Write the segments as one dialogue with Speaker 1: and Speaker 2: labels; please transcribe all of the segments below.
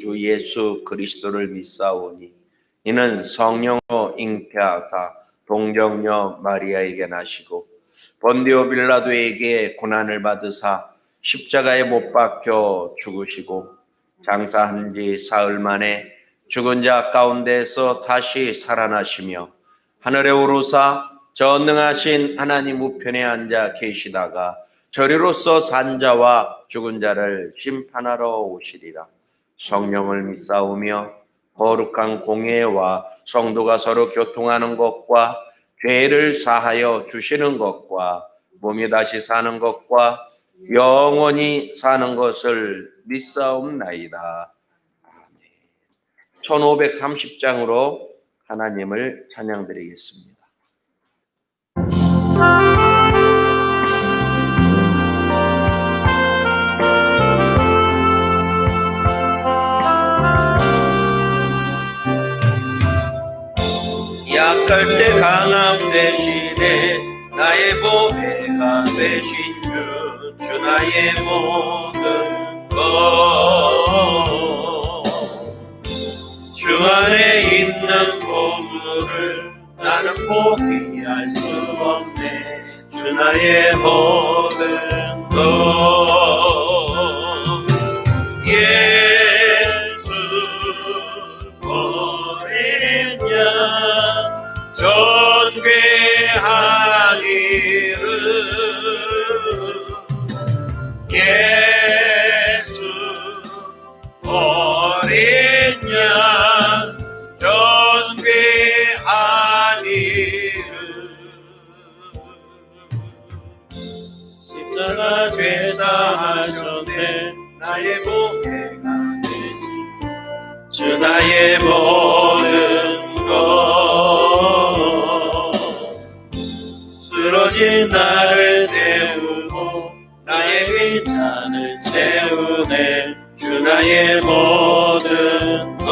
Speaker 1: 우리 주 예수 그리스도를 믿사오니 이는 성령으로 잉태하사 동정녀 마리아에게 나시고 본디오 빌라도에게 고난을 받으사 십자가에 못 박혀 죽으시고 장사한 지 사흘 만에 죽은 자 가운데서 다시 살아나시며 하늘에 오르사 전능하신 하나님 우편에 앉아 계시다가 저리로서 산 자와 죽은 자를 심판하러 오시리라. 성령을 믿사오며 거룩한 공예와 성도가 서로 교통하는 것과 죄를 사하여 주시는 것과 몸이 다시 사는 것과 영원히 사는 것을 믿사옵나이다. 1530장으로 하나님을 찬양드리겠습니다. 약할 때 강함 대신에 나의 보배가 되신 주 나의 모든 것 주 안에 있는 보물을 나는 포기할 수 없네. 주 나의 모든 것 예수 버리냐 존귀한 이름 예수 버리냐 존귀한 이름 십자가 죄사하셨네. 나의 보배가 되신 주 나의 모든 것 쓰러진 나를 세우고 나의 빈잔을 채우네. 주 나의 모든 것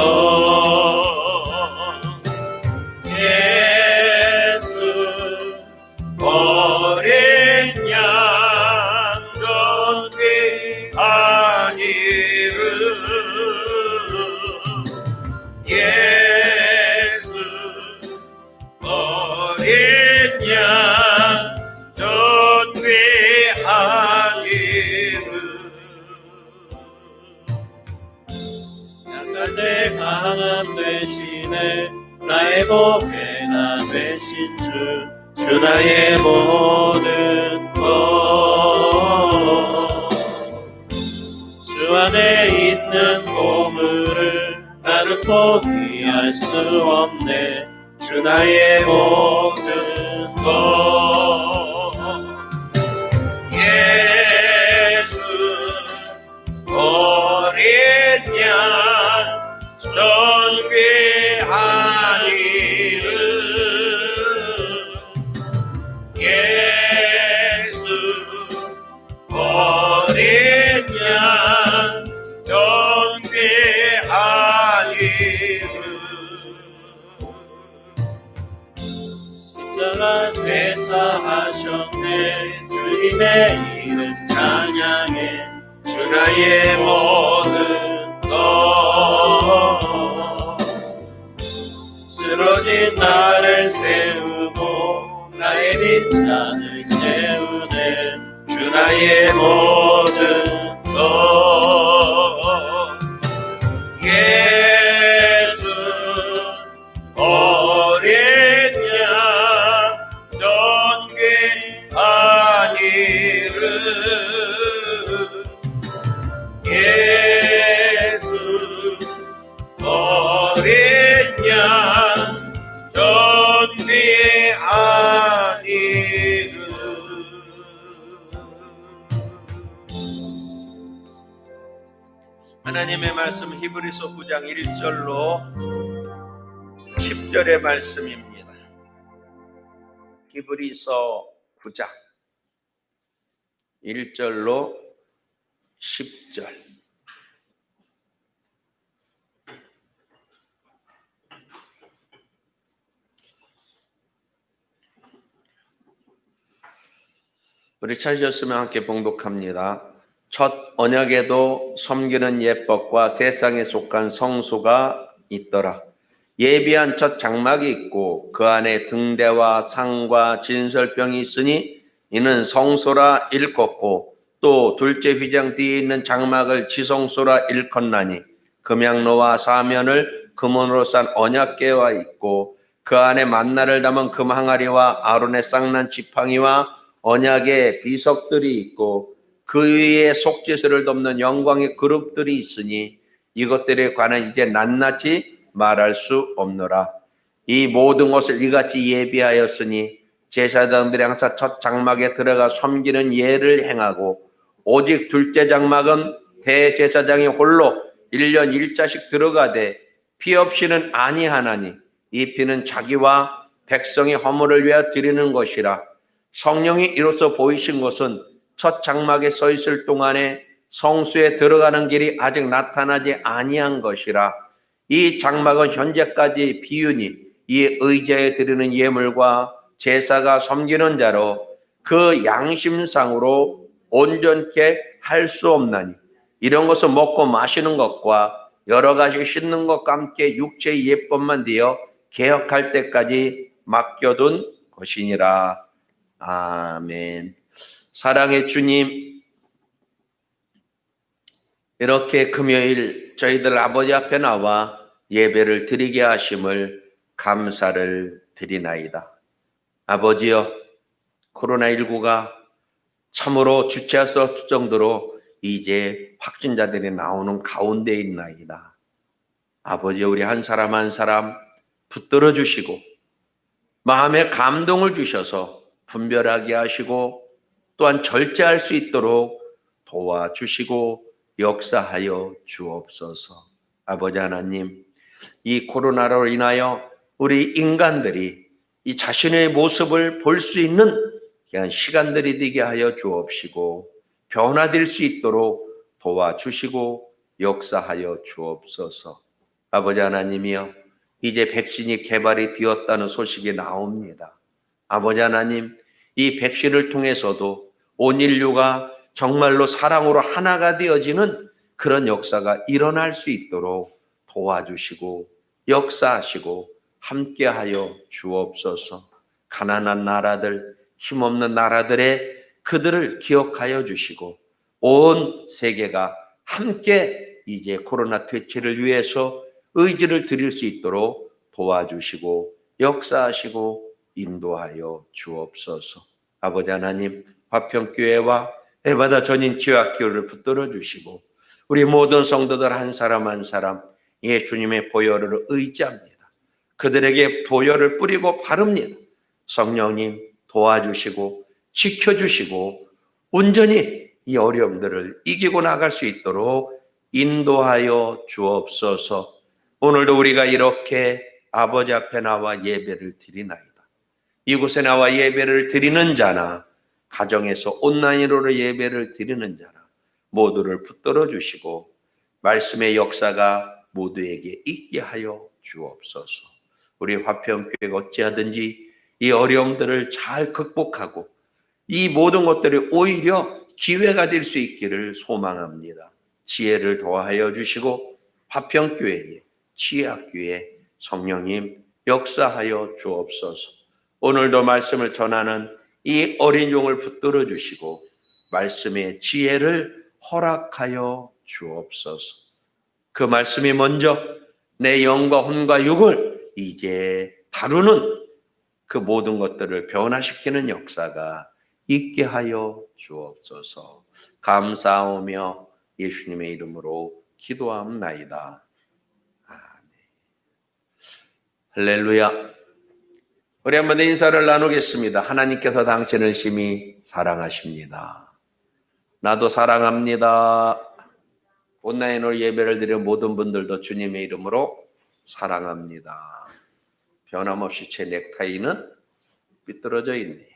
Speaker 1: 예수 어린 양 존귀한 이름 예수 어린 양 존귀한 이름 약할 때 강함 되시네. 나의 보배가 되신 주 나의 모든 것 주 안에 있는 보물을 나는 포기할 수 없네. 주 나의 모든 것 예수 어린 양 존귀한 이름 예수 어린 양 존귀한 이름 십자가 죄사하셨네. 주님의 이름 찬양해. 주 나의 모든 것 쓰러진 나를 세우고 나의 빈잔을 채우네. 주 나의 모든 것 예수 어린 양 존귀한 이름 예수 어린 양 존귀한 이름 하나님의 말씀 히브리서 9장 1절로 10절의 말씀입니다. 히브리서 9장 1절로 10절 우리 찾으셨으면 함께 봉독합니다. 첫 언약에도 섬기는 예법과 세상에 속한 성소가 있더라. 예비한 첫 장막이 있고 그 안에 등대와 상과 진설병이 있으니 이는 성소라 일컫고 또 둘째 휘장 뒤에 있는 장막을 지성소라 일컫나니 금양로와 사면을 금으로 싼 언약궤와 있고 그 안에 만나를 담은 금 항아리와 아론의 쌍난 지팡이와 언약의 비석들이 있고 그 위에 속죄소를 덮는 영광의 그룹들이 있으니 이것들에 관한 이제 낱낱이 말할 수 없노라. 이 모든 것을 이같이 예비하였으니 제사장들이 항상 첫 장막에 들어가 섬기는 예를 행하고 오직 둘째 장막은 대제사장이 홀로 1년 1자씩 들어가되 피 없이는 아니하나니 이 피는 자기와 백성의 허물을 위하여 드리는 것이라. 성령이 이로써 보이신 것은 첫 장막에 서 있을 동안에 성수에 들어가는 길이 아직 나타나지 아니한 것이라. 이 장막은 현재까지 비유니 이 의자에 드리는 예물과 제사가 섬기는 자로 그 양심상으로 온전케 할 수 없나니 이런 것을 먹고 마시는 것과 여러 가지 씻는 것과 함께 육체의 예법만 되어 개혁할 때까지 맡겨둔 것이니라. 아멘. 사랑의 주님, 이렇게 금요일 저희들 아버지 앞에 나와 예배를 드리게 하심을 감사를 드리나이다. 아버지여, 코로나19가 참으로 주체할 수 없을 정도로 이제 확진자들이 나오는 가운데 있나이다. 아버지, 우리 한 사람 한 사람 붙들어 주시고 마음에 감동을 주셔서 분별하게 하시고 또한 절제할 수 있도록 도와주시고 역사하여 주옵소서. 아버지 하나님, 이 코로나로 인하여 우리 인간들이 이 자신의 모습을 볼 수 있는 그냥 시간들이 되게 하여 주옵시고 변화될 수 있도록 도와주시고 역사하여 주옵소서. 아버지 하나님이여, 이제 백신이 개발이 되었다는 소식이 나옵니다. 아버지 하나님, 이 백신을 통해서도 온 인류가 정말로 사랑으로 하나가 되어지는 그런 역사가 일어날 수 있도록 도와주시고 역사하시고 함께하여 주옵소서. 가난한 나라들, 힘없는 나라들의 그들을 기억하여 주시고 온 세계가 함께 이제 코로나 퇴치를 위해서 의지를 드릴 수 있도록 도와주시고 역사하시고 인도하여 주옵소서. 아버지 하나님, 화평교회와 에바다 전인치유학교를 붙들어 주시고 우리 모든 성도들 한 사람 한 사람 예수님의 보혈을 의지합니다. 그들에게 보혈을 뿌리고 바릅니다. 성령님 도와주시고 지켜주시고 온전히 이 어려움들을 이기고 나갈 수 있도록 인도하여 주옵소서. 오늘도 우리가 이렇게 아버지 앞에 나와 예배를 드리나이다. 이곳에 나와 예배를 드리는 자나 가정에서 온라인으로 예배를 드리는 자나 모두를 붙들어 주시고 말씀의 역사가 모두에게 있게 하여 주옵소서. 우리 화평교회가 어찌하든지 이 어려움들을 잘 극복하고 이 모든 것들이 오히려 기회가 될 수 있기를 소망합니다. 지혜를 더하여 주시고 화평교회에 지혜학교에 성령님 역사하여 주옵소서. 오늘도 말씀을 전하는 이 어린 종을 붙들어 주시고 말씀의 지혜를 허락하여 주옵소서. 그 말씀이 먼저 내 영과 혼과 육을 이제 다루는 그 모든 것들을 변화시키는 역사가 있게 하여 주옵소서. 감사하며 예수님의 이름으로 기도합나이다. 아멘. 할렐루야. 우리 한번 인사를 나누겠습니다. 하나님께서 당신을 심히 사랑하십니다. 나도 사랑합니다. 온라인으로 예배를 드리는 모든 분들도 주님의 이름으로 사랑합니다. 변함없이 제 넥타이는 삐뚤어져 있네요.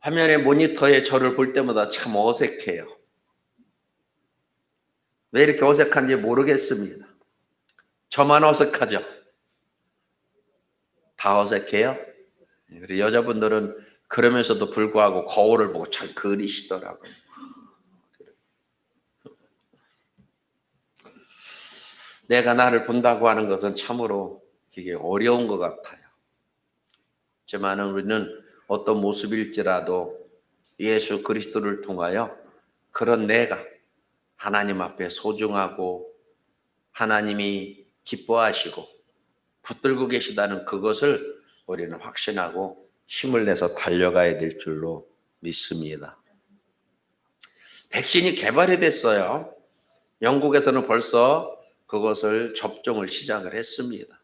Speaker 1: 화면에 모니터에 저를 볼 때마다 참 어색해요. 왜 이렇게 어색한지 모르겠습니다. 저만 어색하죠? 다 어색해요? 우리 여자분들은 그러면서도 불구하고 거울을 보고 잘 그리시더라고요. 내가 나를 본다고 하는 것은 참으로 이게 어려운 것 같아요. 하지만 우리는 어떤 모습일지라도 예수 그리스도를 통하여 그런 내가 하나님 앞에 소중하고 하나님이 기뻐하시고 붙들고 계시다는 그것을 우리는 확신하고 힘을 내서 달려가야 될 줄로 믿습니다. 백신이 개발이 됐어요. 영국에서는 벌써 그것을 접종을 시작을 했습니다.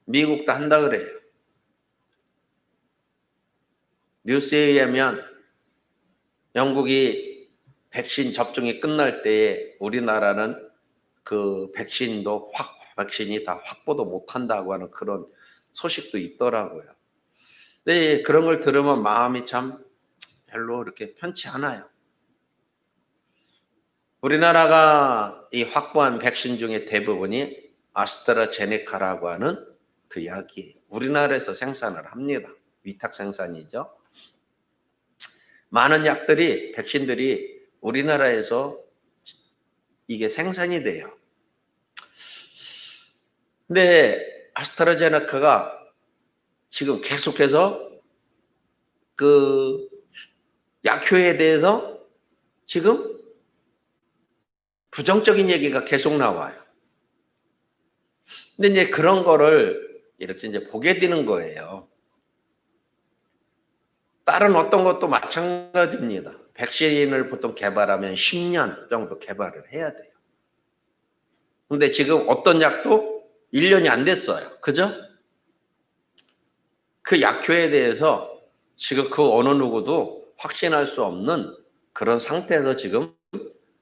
Speaker 1: 미국도 한다 그래요. 뉴스에 의하면 영국이 백신 접종이 끝날 때에 우리나라는 그 백신이 다 확보도 못한다고 하는 그런 소식도 있더라고요. 근데 그런 걸 들으면 마음이 참 별로 이렇게 편치 않아요. 우리나라가 이 확보한 백신 중에 대부분이 아스트라제네카라고 하는 그 약이에요. 우리나라에서 생산을 합니다. 위탁 생산이죠. 많은 약들이, 백신들이 우리나라에서 이게 생산이 돼요. 근데 아스트라제네카가 지금 계속해서 그 약효에 대해서 지금 부정적인 얘기가 계속 나와요. 근데 이제 그런 거를 이렇게 이제 보게 되는 거예요. 다른 어떤 것도 마찬가지입니다. 백신을 보통 개발하면 10년 정도 개발을 해야 돼요. 근데 지금 어떤 약도 1년이 안 됐어요. 그죠? 그 약효에 대해서 지금 그 어느 누구도 확신할 수 없는 그런 상태에서 지금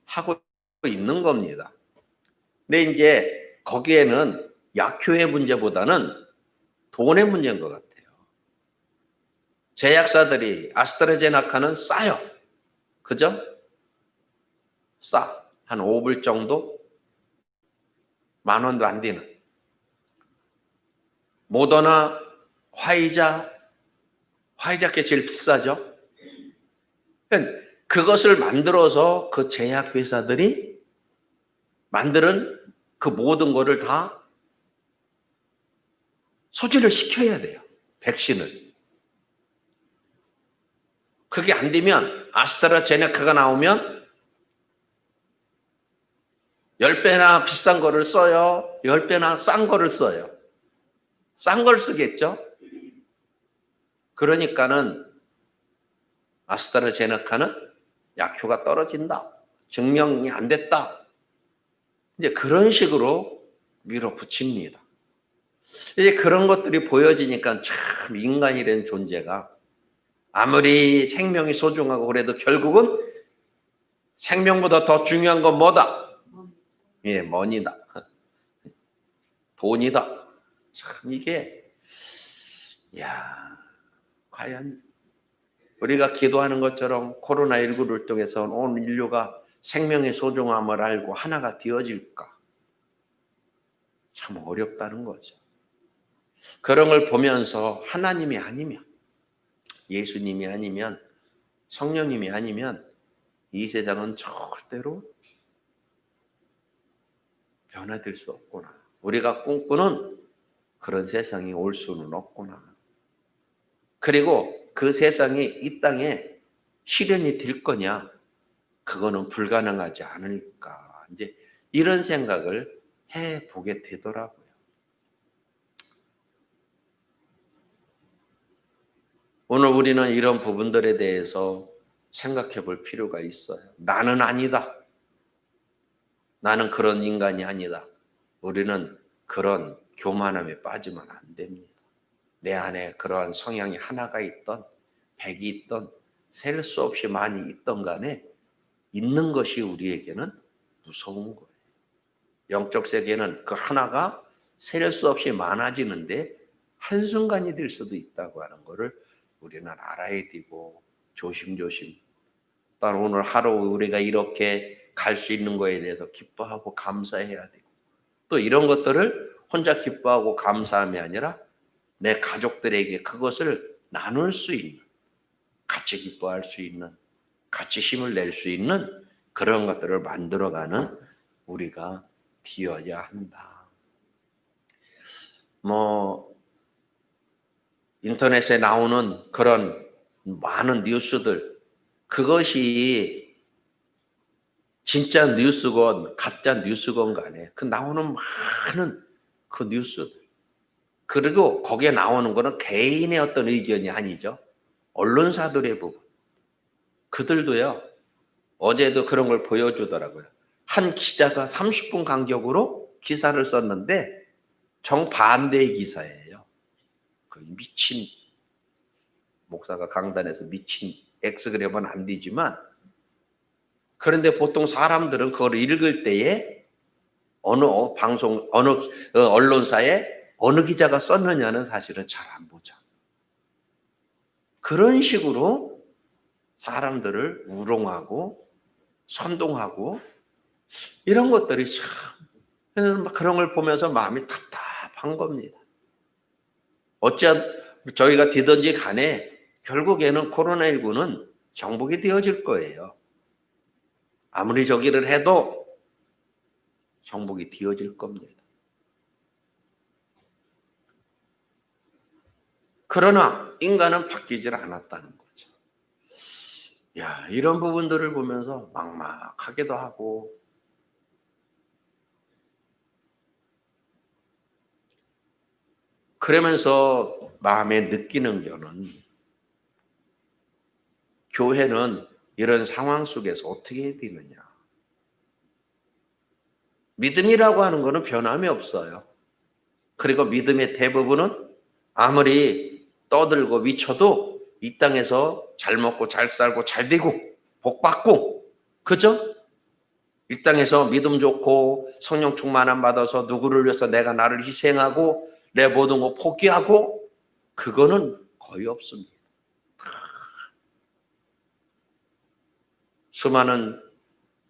Speaker 1: 하고 있는 겁니다. 근데 이제 거기에는 약효의 문제보다는 돈의 문제인 것 같아요. 제약사들이 아스트라제네카는 싸요. 그죠? 싸. 한 5불 정도? 10,000원도 안 되는. 모더나, 화이자께 제일 비싸죠? 그것을 만들어서 그 제약회사들이 만드는 그 모든 거를 다 소지를 시켜야 돼요. 백신을. 그게 안 되면 아스트라제네카가 나오면 10배나 비싼 거를 써요? 10배나 싼 거를 써요? 싼 걸 쓰겠죠? 그러니까는 아스트라제네카는 약효가 떨어진다. 증명이 안 됐다. 이제 그런 식으로 밀어붙입니다. 이제 그런 것들이 보여지니까 참 인간이라는 존재가 아무리 생명이 소중하고 그래도 결국은 생명보다 더 중요한 건 뭐다? 예, 머니다. 돈이다. 참 이게 과연 우리가 기도하는 것처럼 코로나19를 통해서 온 인류가 생명의 소중함을 알고 하나가 되어질까? 참 어렵다는 거죠. 그런 걸 보면서 하나님이 아니면, 예수님이 아니면, 성령님이 아니면 이 세상은 절대로 변화될 수 없구나. 우리가 꿈꾸는 그런 세상이 올 수는 없구나. 그리고 그 세상이 이 땅에 실현이 될 거냐? 그거는 불가능하지 않을까. 이제 이런 생각을 해보게 되더라고요. 오늘 우리는 이런 부분들에 대해서 생각해 볼 필요가 있어요. 나는 아니다. 나는 그런 인간이 아니다. 우리는 그런 교만함에 빠지면 안 됩니다. 내 안에 그러한 성향이 하나가 있던 100이 있던 셀 수 없이 많이 있던 간에 있는 것이 우리에게는 무서운 거예요. 영적 세계는 그 하나가 셀 수 없이 많아지는데 한순간이 될 수도 있다고 하는 것을 우리는 알아야 되고 조심조심 또 오늘 하루 우리가 이렇게 갈 수 있는 거에 대해서 기뻐하고 감사해야 되고 또 이런 것들을 혼자 기뻐하고 감사함이 아니라 내 가족들에게 그것을 나눌 수 있는 같이 기뻐할 수 있는, 같이 힘을 낼 수 있는 그런 것들을 만들어가는 우리가 되어야 한다. 인터넷에 나오는 그런 많은 뉴스들, 그것이 진짜 뉴스건 가짜 뉴스건 간에 그 나오는 많은 그 뉴스들, 그리고 거기에 나오는 거는 개인의 어떤 의견이 아니죠. 언론사들의 부분. 그들도요, 어제도 그런 걸 보여주더라고요. 한 기자가 30분 간격으로 기사를 썼는데 정반대의 기사예요. 그 미친 목사가 강단에서 미친 엑스그램은 안 되지만, 그런데 보통 사람들은 그걸 읽을 때에 어느 방송, 어느 언론사에 어느 기자가 썼느냐는 사실은 잘 안 보죠. 그런 식으로 사람들을 우롱하고 선동하고 이런 것들이 참, 그런 걸 보면서 마음이 답답한 겁니다. 어찌한 저희가 되든지 간에 결국에는 코로나19는 정복이 되어질 거예요. 아무리 저기를 해도 정복이 되어질 겁니다. 그러나 인간은 바뀌질 않았다는 거죠. 이런 부분들을 보면서 막막하기도 하고, 그러면서 마음에 느끼는 거는, 교회는 이런 상황 속에서 어떻게 해야 되느냐. 믿음이라고 하는 것은 변함이 없어요. 그리고 믿음의 대부분은 아무리 떠들고 미쳐도 이 땅에서 잘 먹고 잘 살고 잘 되고 복 받고, 그죠? 이 땅에서 믿음 좋고 성령 충만함 받아서 누구를 위해서 내가 나를 희생하고 내 모든 거 포기하고, 그거는 거의 없습니다. 수많은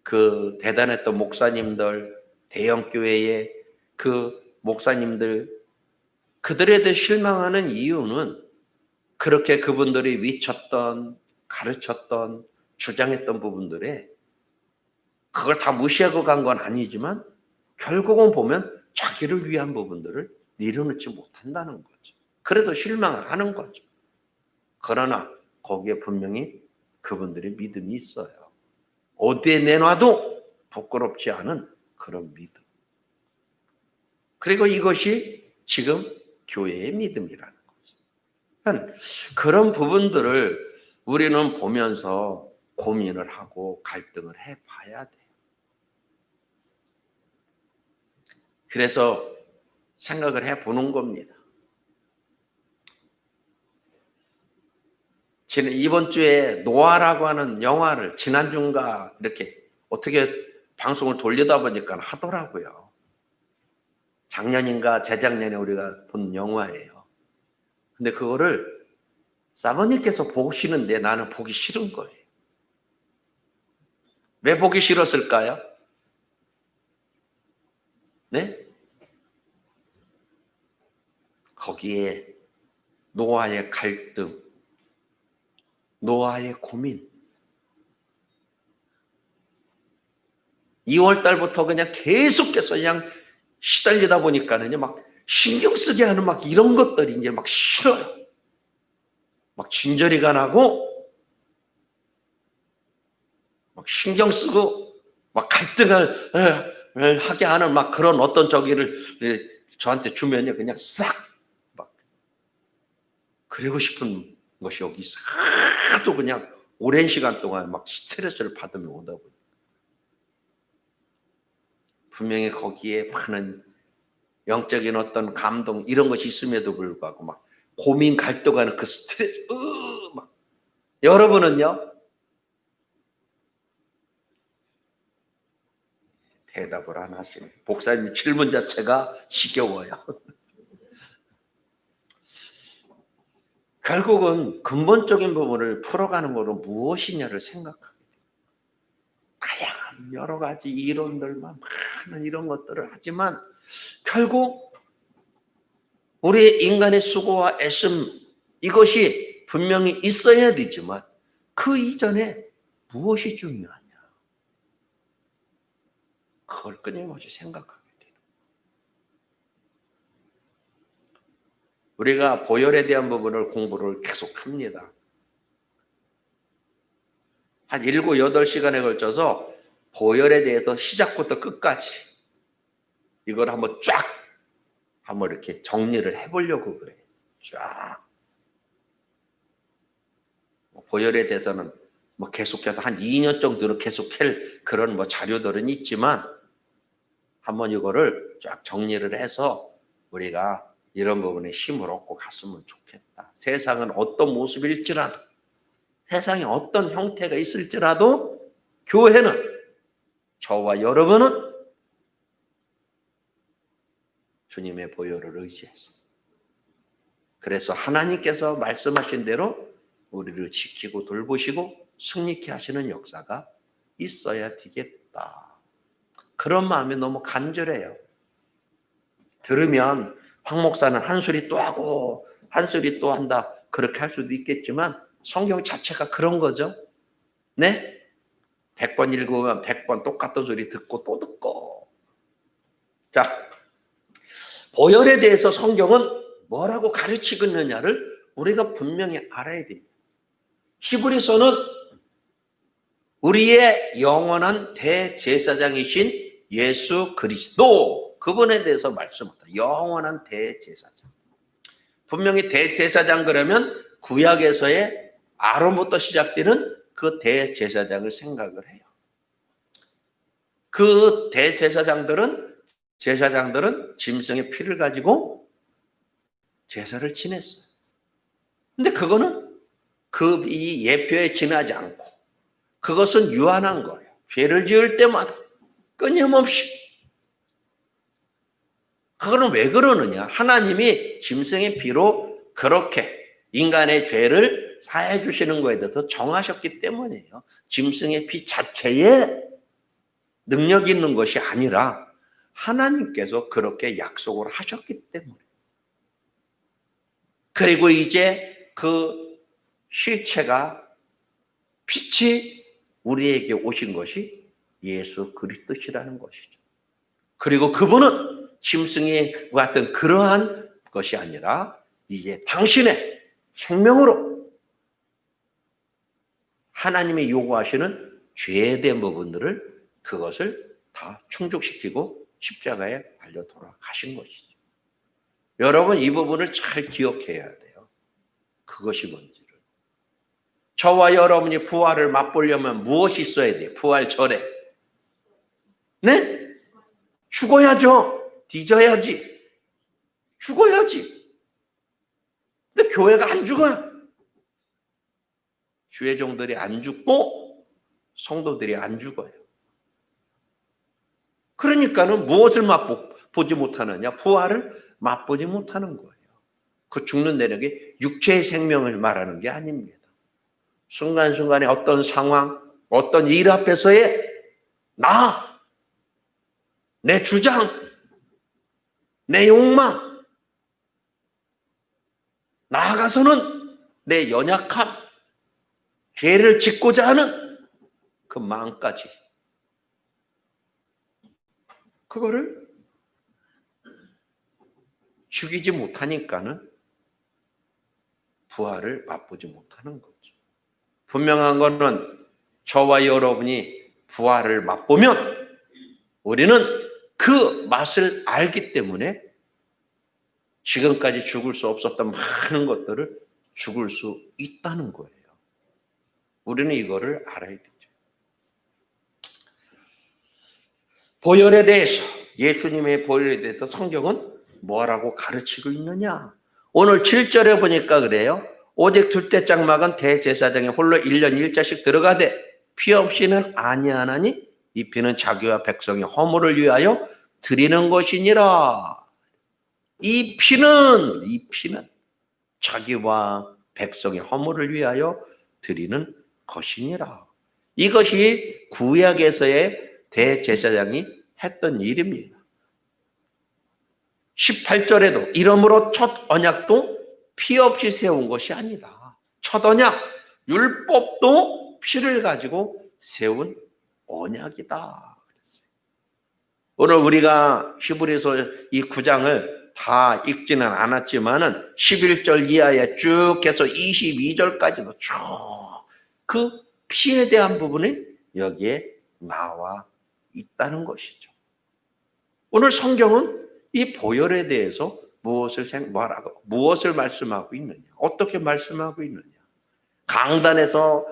Speaker 1: 그 대단했던 목사님들, 대형교회의 그 목사님들, 그들에 대해 실망하는 이유는 그렇게 그분들이 위쳤던, 가르쳤던, 주장했던 부분들에 그걸 다 무시하고 간 건 아니지만 결국은 보면 자기를 위한 부분들을 내려놓지 못한다는 거죠. 그래서 실망을 하는 거죠. 그러나 거기에 분명히 그분들의 믿음이 있어요. 어디에 내놔도 부끄럽지 않은 그런 믿음. 그리고 이것이 지금 교회의 믿음이라는 거죠. 그런 부분들을 우리는 보면서 고민을 하고 갈등을 해봐야 돼요. 그래서 생각을 해보는 겁니다. 이번 주에 노아라고 하는 영화를 지난주인가 이렇게 어떻게 방송을 돌리다 보니까 하더라고요. 작년인가 재작년에 우리가 본 영화예요. 근데 그거를 사모님께서 보시는데 나는 보기 싫은 거예요. 왜 보기 싫었을까요? 네? 거기에 노아의 갈등, 노아의 고민. 2월 달부터 그냥 계속해서 그냥 시달리다 보니까는요, 막 신경 쓰게 하는 막 이런 것들이 이제 막 싫어요. 막 진저리가 나고, 막 신경 쓰고, 막 갈등을 하게 하는 막 그런 어떤 저기를 저한테 주면요, 그냥 싹 막 그러고 싶은 것이 여기 있어. 하도 그냥 오랜 시간 동안 막 스트레스를 받으며 오다 보니 분명히 거기에 많은 영적인 어떤 감동 이런 것이 있음에도 불구하고 막 고민 갈등하는 그 스트레스, 막 여러분은요? 대답을 안 하시네. 목사님 질문 자체가 지겨워요. 결국은 근본적인 부분을 풀어가는 것은 무엇이냐를 생각하게 돼요. 다양한 여러 가지 이론들만 많은 이런 것들을 하지만 결국 우리 인간의 수고와 애씀, 이것이 분명히 있어야 되지만 그 이전에 무엇이 중요하냐? 그걸 끊임없이 생각하게 돼요. 우리가 보혈에 대한 부분을 공부를 계속합니다. 한 7, 8시간에 걸쳐서 보혈에 대해서 시작부터 끝까지 이걸 한번 이렇게 정리를 해보려고 그래요. 쫙. 보혈에 대해서는 계속해서 한 2년 정도는 계속할 그런 자료들은 있지만 한번 이거를 쫙 정리를 해서 우리가 이런 부분에 힘을 얻고 갔으면 좋겠다. 세상은 어떤 모습일지라도, 세상에 어떤 형태가 있을지라도 교회는, 저와 여러분은 주님의 보혈을 의지해서, 그래서 하나님께서 말씀하신 대로 우리를 지키고 돌보시고 승리케 하시는 역사가 있어야 되겠다. 그런 마음이 너무 간절해요. 들으면 황 목사는 한 소리 또 하고 한 소리 또 한다, 그렇게 할 수도 있겠지만 성경 자체가 그런 거죠. 네? 100번 읽으면 100번 똑같은 소리 듣고 또 듣고. 자, 보혈에 대해서 성경은 뭐라고 가르치고 있느냐를 우리가 분명히 알아야 됩니다. 히브리서는 우리의 영원한 대제사장이신 예수 그리스도, 그분에 대해서 말씀합니다. 영원한 대제사장. 분명히 대제사장 그러면 구약에서의 아론부터 시작되는 그 대제사장을 생각을 해요. 그 대제사장들은 짐승의 피를 가지고 제사를 지냈어요. 근데 그거는 이 예표에 지나지 않고, 그것은 유한한 거예요. 죄를 지을 때마다 끊임없이. 그거는 왜 그러느냐? 하나님이 짐승의 피로 그렇게 인간의 죄를 사해 주시는 거에 대해서 정하셨기 때문이에요. 짐승의 피 자체에 능력이 있는 것이 아니라 하나님께서 그렇게 약속을 하셨기 때문에. 그리고 이제 그 실체가, 빛이 우리에게 오신 것이 예수 그리스도시라는 것이죠. 그리고 그분은 짐승이 같은 그러한 것이 아니라 이제 당신의 생명으로 하나님이 요구하시는 죄에 대한 부분들을, 그것을 다 충족시키고 십자가에 달려 돌아가신 것이죠. 여러분, 이 부분을 잘 기억해야 돼요. 그것이 뭔지를. 저와 여러분이 부활을 맛보려면 무엇이 있어야 돼요? 부활 전에. 네? 죽어야죠. 뒤져야지. 죽어야지. 근데 교회가 안 죽어요. 주의 종들이 안 죽고 성도들이 안 죽어요. 그러니까는 무엇을 맛보지 못하느냐? 부활을 맛보지 못하는 거예요. 그 죽는다는 게 육체의 생명을 말하는 게 아닙니다. 순간순간에 어떤 상황, 어떤 일 앞에서의 내 주장, 내 욕망, 나아가서는 내 연약함, 죄를 짓고자 하는 그 마음까지, 그거를 죽이지 못하니까는 부활을 맛보지 못하는 거죠. 분명한 거는 저와 여러분이 부활을 맛보면 우리는 그 맛을 알기 때문에 지금까지 죽을 수 없었던 많은 것들을 죽을 수 있다는 거예요. 우리는 이거를 알아야 되죠. 보혈에 대해서, 예수님의 보혈에 대해서 성경은 뭐라고 가르치고 있느냐? 오늘 7절에 보니까 그래요. 오직 둘째 장막은 대제사장이 홀로 1년 1자씩 들어가되 피 없이는 아니하나니 이 피는 자기와 백성의 허물을 위하여 드리는 것이니라. 이 피는 자기와 백성의 허물을 위하여 드리는 것이니라. 이것이 구약에서의 대제사장이 했던 일입니다. 18절에도 이러므로 첫 언약도 피 없이 세운 것이 아니다. 첫 언약, 율법도 피를 가지고 세운 언약이다 그랬어요. 오늘 우리가 히브리서 이 9장을 다 읽지는 않았지만은 11절 이하에 쭉 해서 22절까지도 쭉 그 피에 대한 부분이 여기에 나와 있다는 것이죠. 오늘 성경은 이 보혈에 대해서 무엇을 말씀하고 있느냐? 어떻게 말씀하고 있느냐? 강단에서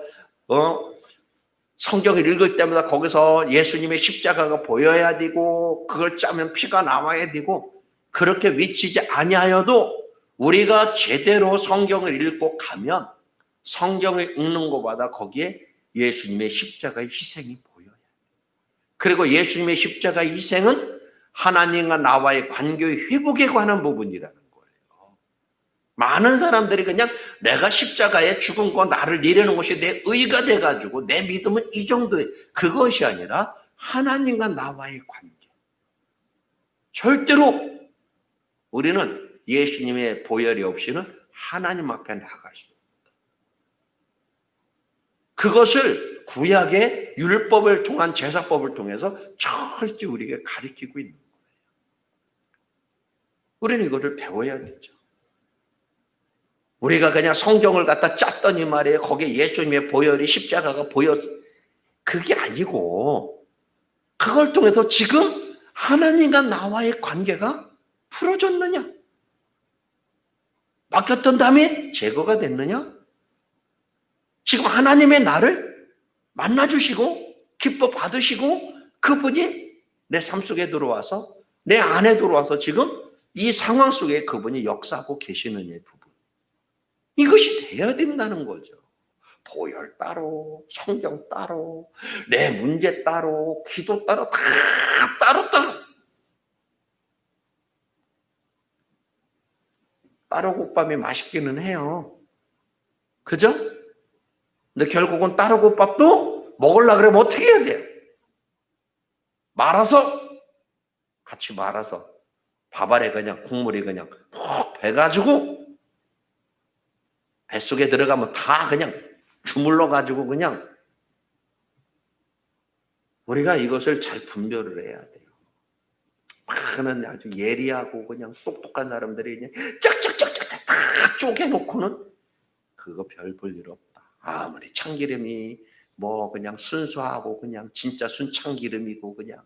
Speaker 1: 성경을 읽을 때마다 거기서 예수님의 십자가가 보여야 되고 그걸 짜면 피가 나와야 되고 그렇게 외치지 아니하여도 우리가 제대로 성경을 읽고 가면 성경을 읽는 것마다 거기에 예수님의 십자가의 희생이 보여요. 그리고 예수님의 십자가의 희생은 하나님과 나와의 관계의 회복에 관한 부분이라는 거예요. 많은 사람들이 그냥 내가 십자가에 죽은 거 나를 내려는 것이 내 의가 돼가지고 내 믿음은 이 정도에 그것이 아니라 하나님과 나와의 관계. 절대로 우리는 예수님의 보혈이 없이는 하나님 앞에 나갈 수 없다. 그것을 구약의 율법을 통한 제사법을 통해서 철저히 우리에게 가르치고 있는 거예요. 우리는 이거를 배워야 되죠. 우리가 그냥 성경을 갖다 짰더니 말이에요. 거기에 예수님의 보혈이 십자가가 보였어. 그게 아니고 그걸 통해서 지금 하나님과 나와의 관계가 풀어졌느냐? 막혔던 담이 제거가 됐느냐? 지금 하나님의 나를 만나주시고 기뻐 받으시고 그분이 내 삶 속에 들어와서 내 안에 들어와서 지금 이 상황 속에 그분이 역사하고 계시느냐의 부분. 이것이 돼야 된다는 거죠. 보혈 따로, 성경 따로, 내 문제 따로, 기도 따로, 다 따로. 따로국밥이 맛있기는 해요. 그죠? 근데 결국은 따로국밥도 먹으려고 그러면 어떻게 해야 돼요? 같이 말아서 밥알에 그냥 국물이 그냥 푹 배가지고 뱃속에 들어가면 다 그냥 주물러가지고 그냥 우리가 이것을 잘 분별을 해야 돼요. 많은 아주 예리하고 그냥 똑똑한 사람들이 그냥 짝짝짝짝짝 다 쪼개놓고는 그거 별 볼 일 없다. 아무리 참기름이 뭐 그냥 순수하고 그냥 진짜 순참기름이고 그냥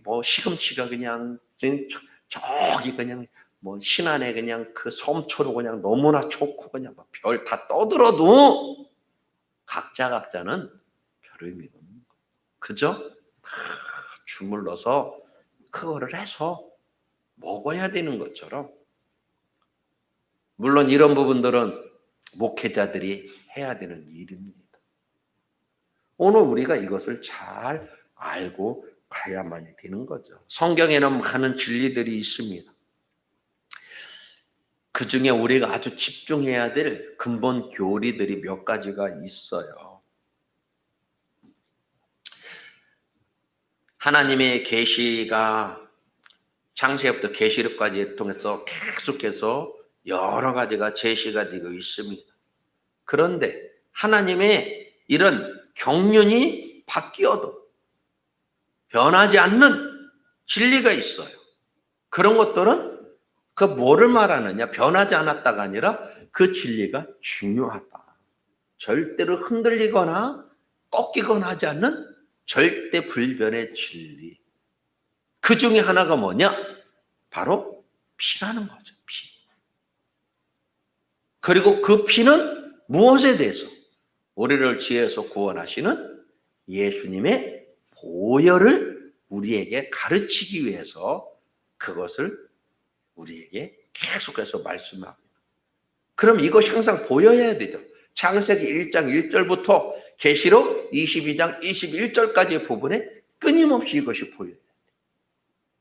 Speaker 1: 뭐 시금치가 그냥 저기 그냥 뭐 신안에 그냥 그 섬초로 그냥 너무나 좋고 그냥 별 다 떠들어도 각자는 별 의미가 없는 거예요. 그죠? 다 주물러서 그거를 해서 먹어야 되는 것처럼 물론 이런 부분들은 목회자들이 해야 되는 일입니다. 오늘 우리가 이것을 잘 알고 가야만이 되는 거죠. 성경에는 많은 진리들이 있습니다. 그 중에 우리가 아주 집중해야 될 근본 교리들이 몇 가지가 있어요. 하나님의 계시가 창세부터 계시록까지 통해서 계속해서 여러 가지가 제시가 되고 있습니다. 그런데 하나님의 이런 경륜이 바뀌어도 변하지 않는 진리가 있어요. 그런 것들은 그 뭐를 말하느냐? 변하지 않았다가 아니라 그 진리가 중요하다. 절대로 흔들리거나 꺾이거나 하지 않는 절대 불변의 진리. 그 중에 하나가 뭐냐? 바로 피라는 거죠. 피. 그리고 그 피는 무엇에 대해서? 우리를 지혜에서 구원하시는 예수님의 보혈을 우리에게 가르치기 위해서 그것을 우리에게 계속해서 말씀합니다. 그럼 이것이 항상 보여야 되죠. 창세기 1장 1절부터 계시록 22장 21절까지의 부분에 끊임없이 이것이 보여야 돼요.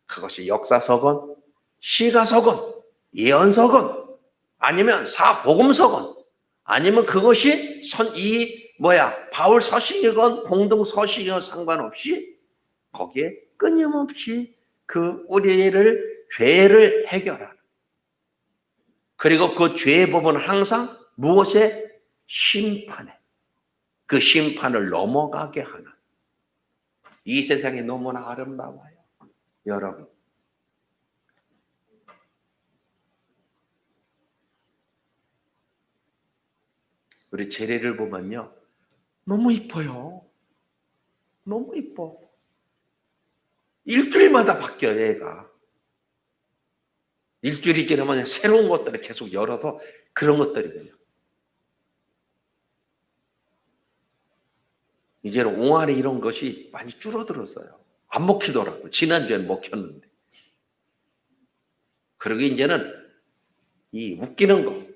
Speaker 1: 그것이 역사서건 시가서건 예언서건 아니면 사복음서건 아니면 그것이 바울 서신이건 공동 서신이건 상관없이 거기에 끊임없이 그 우리를 죄를 해결하는 그리고 그 죄의 법은 항상 무엇에 심판에, 그 심판을 넘어가게 하는, 이 세상이 너무나 아름다워요. 여러분, 우리 제리를 보면요, 너무 이뻐요. 너무 이뻐. 일주일마다 바뀌어요, 얘가. 일주일이 지나면 새로운 것들을 계속 열어서 그런 것들이거든요. 이제는 옹알이 이런 것이 많이 줄어들었어요. 안 먹히더라고요. 지난주엔 먹혔는데. 그러고 이제는 이 웃기는 거.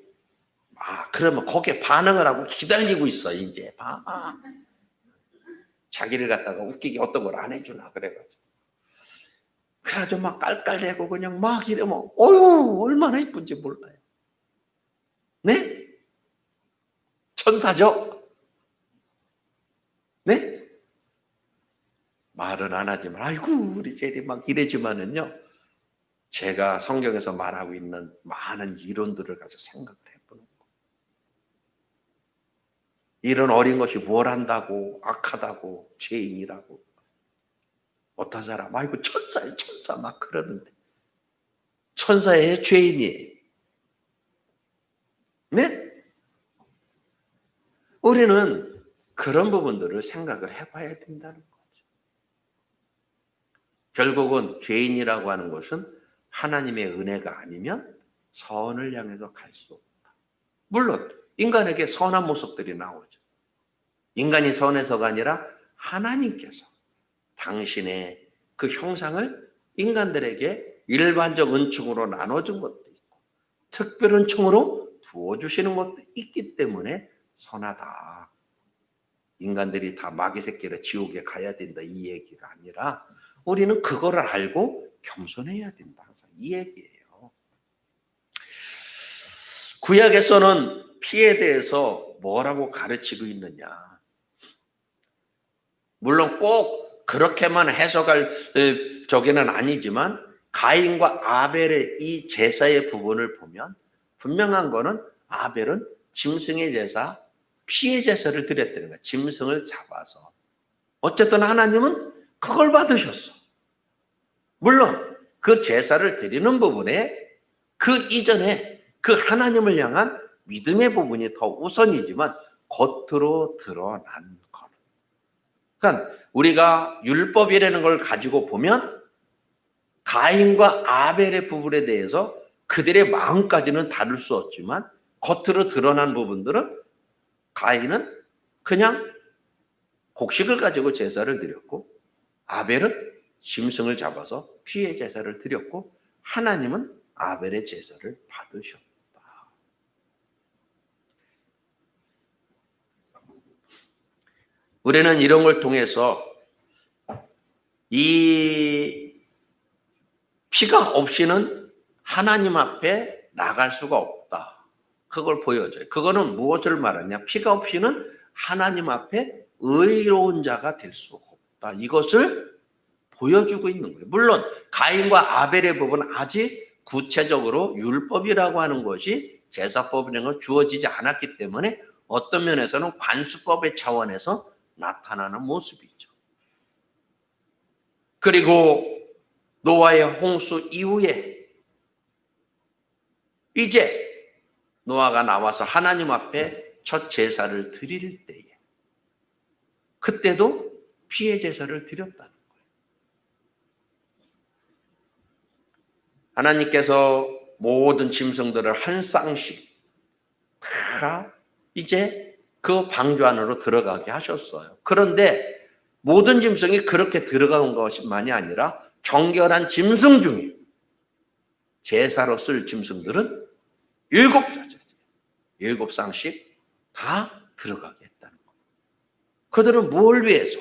Speaker 1: 그러면 거기에 반응을 하고 기다리고 있어, 이제. 자기를 갖다가 웃기게 어떤 걸 안 해주나, 그래가지고. 그래가지고 막 깔깔대고 그냥 막 이러면, 어휴, 얼마나 이쁜지 몰라요. 네? 천사죠? 네? 말은 안 하지만, 아이고, 우리 제리 막 이래지만은요, 제가 성경에서 말하고 있는 많은 이론들을 가지고 생각을 해보는 거예요. 이런 어린 것이 뭘 한다고, 악하다고, 죄인이라고. 어떤 사람, 아이고, 천사의 천사 막 그러는데. 천사의 죄인이에요. 네? 우리는 그런 부분들을 생각을 해봐야 된다는 거죠. 결국은 죄인이라고 하는 것은 하나님의 은혜가 아니면 선을 향해서 갈 수 없다. 물론 인간에게 선한 모습들이 나오죠. 인간이 선해서가 아니라 하나님께서 당신의 그 형상을 인간들에게 일반적 은총으로 나눠준 것도 있고 특별 은총으로 부어주시는 것도 있기 때문에 선하다. 인간들이 다 마귀 새끼라 지옥에 가야 된다, 이 얘기가 아니라 우리는 그거를 알고 겸손해야 된다, 항상 이 얘기예요. 구약에서는 피에 대해서 뭐라고 가르치고 있느냐. 물론 꼭 그렇게만 해석할 저기는 아니지만 가인과 아벨의 이 제사의 부분을 보면 분명한 거는 아벨은 짐승의 제사, 피의 제사를 드렸다는 거예요. 짐승을 잡아서. 어쨌든 하나님은 그걸 받으셨어. 물론 그 제사를 드리는 부분에 그 이전에 그 하나님을 향한 믿음의 부분이 더 우선이지만 겉으로 드러난 거는. 그러니까 우리가 율법이라는 걸 가지고 보면 가인과 아벨의 부분에 대해서 그들의 마음까지는 다룰 수 없지만 겉으로 드러난 부분들은 가인은 그냥 곡식을 가지고 제사를 드렸고 아벨은 짐승을 잡아서 피의 제사를 드렸고 하나님은 아벨의 제사를 받으셨다. 우리는 이런 걸 통해서 이 피가 없이는 하나님 앞에 나갈 수가 없다. 그걸 보여줘요. 그거는 무엇을 말하냐? 피가 없이는 하나님 앞에 의로운 자가 될 수 없다. 이것을 보여주고 있는 거예요. 물론 가인과 아벨의 부분은 아직 구체적으로 율법이라고 하는 것이 제사법이라는 걸 주어지지 않았기 때문에 어떤 면에서는 관수법의 차원에서 나타나는 모습이죠. 그리고 노아의 홍수 이후에 이제 노아가 나와서 하나님 앞에 첫 제사를 드릴 때에 그때도 피의 제사를 드렸다는 거예요. 하나님께서 모든 짐승들을 한 쌍씩 다 이제 그 방주 안으로 들어가게 하셨어요. 그런데 모든 짐승이 그렇게 들어간 것만이 아니라 정결한 짐승 중에 제사로 쓸 짐승들은 7 쌍씩 다 들어가게 했다는 거예요. 그들은 무엇을 위해서?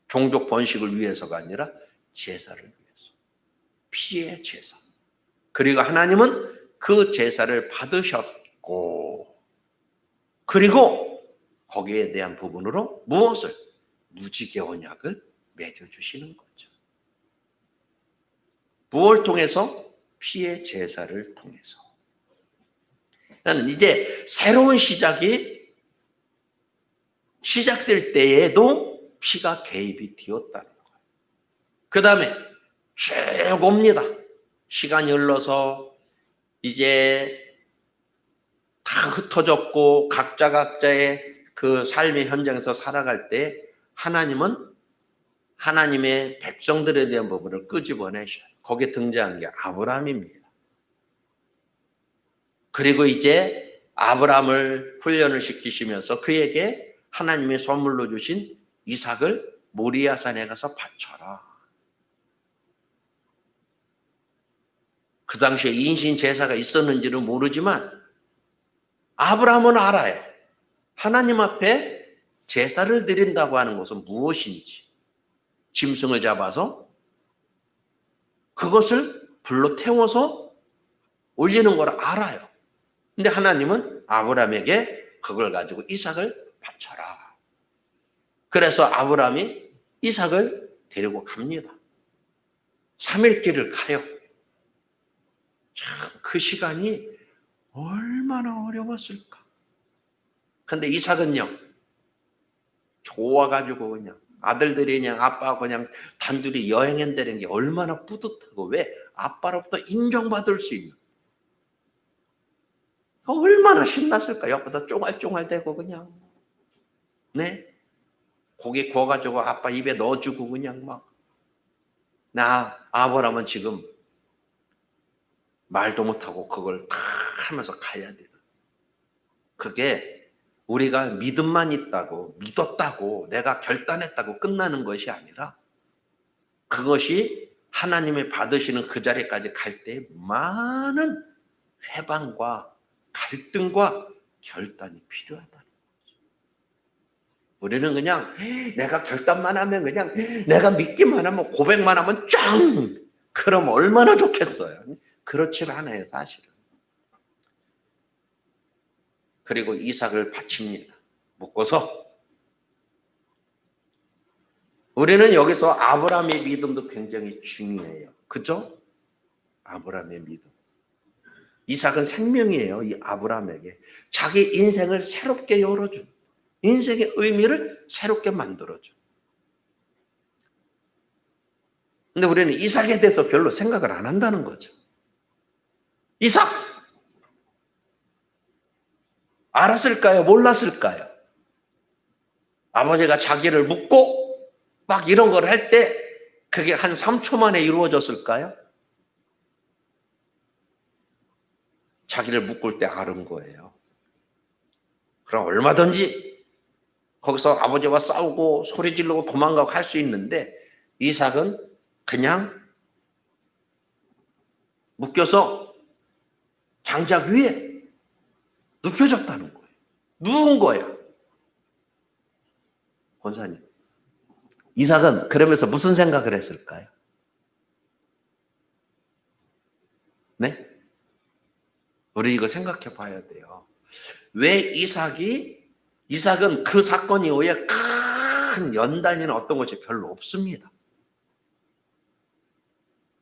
Speaker 1: 종족 번식을 위해서가 아니라 제사를 위해서. 피의 제사. 그리고 하나님은 그 제사를 받으셨고 그리고 거기에 대한 부분으로 무엇을? 무지개 언약을 맺어주시는 거죠. 무엇을 통해서? 피의 제사를 통해서. 나는 이제 새로운 시작이 시작될 때에도 피가 개입이 되었다는 거예요. 그 다음에 쭉 옵니다. 시간이 흘러서 이제 다 흩어졌고 각자의 그 삶의 현장에서 살아갈 때 하나님은 하나님의 백성들에 대한 부분을 끄집어내셔요. 거기에 등장한 게 아브라함입니다. 그리고 이제 아브라함을 훈련을 시키시면서 그에게 하나님의 선물로 주신 이삭을 모리아산에 가서 바쳐라. 그 당시에 인신 제사가 있었는지는 모르지만 아브라함은 알아요. 하나님 앞에 제사를 드린다고 하는 것은 무엇인지. 짐승을 잡아서 그것을 불로 태워서 올리는 걸 알아요. 근데 하나님은 아브라함에게 그걸 가지고 이삭을 바쳐라. 그래서 아브라함이 이삭을 데리고 갑니다. 3일 길을 가요. 참 그 시간이 얼마나 어려웠을까. 근데 이삭은요, 좋아가지고 그냥 아들들이 그냥 아빠하고 그냥 단둘이 여행한다는 게 얼마나 뿌듯하고, 왜? 아빠로부터 인정받을 수 있는. 얼마나 신났을까. 옆에서 쫑알쫑알대고 그냥. 네? 고기 구워가지고 아빠 입에 넣어주고 그냥 막. 아브라함은 지금 말도 못하고 그걸 다 하면서 가야 돼요. 그게 우리가 믿음만 있다고, 믿었다고, 내가 결단했다고 끝나는 것이 아니라 그것이 하나님이 받으시는 그 자리까지 갈 때 많은 회방과 갈등과 결단이 필요하다는 거죠. 우리는 그냥 내가 결단만 하면, 그냥 내가 믿기만 하면, 고백만 하면 짱! 그럼 얼마나 좋겠어요. 그렇지 않아요, 사실은. 그리고 이삭을 바칩니다. 묶어서. 우리는 여기서 아브라함의 믿음도 굉장히 중요해요. 그죠? 아브라함의 믿음. 이삭은 생명이에요. 이 아브라함에게. 자기 인생을 새롭게 열어준, 인생의 의미를 새롭게 만들어준. 근데 우리는 이삭에 대해서 별로 생각을 안 한다는 거죠. 이삭! 알았을까요? 몰랐을까요? 아버지가 자기를 묻고 막 이런 걸 할 때 그게 한 3초 만에 이루어졌을까요? 자기를 묶을 때 아는 거예요. 그럼 얼마든지 거기서 아버지와 싸우고 소리 지르고 도망가고 할 수 있는데, 이삭은 그냥 묶여서 장작 위에 눕혀졌다는 거예요. 누운 거예요. 권사님, 이삭은 그러면서 무슨 생각을 했을까요? 네? 우리 이거 생각해 봐야 돼요. 왜 이삭은 그 사건 이후에 큰 연단이나 어떤 것이 별로 없습니다.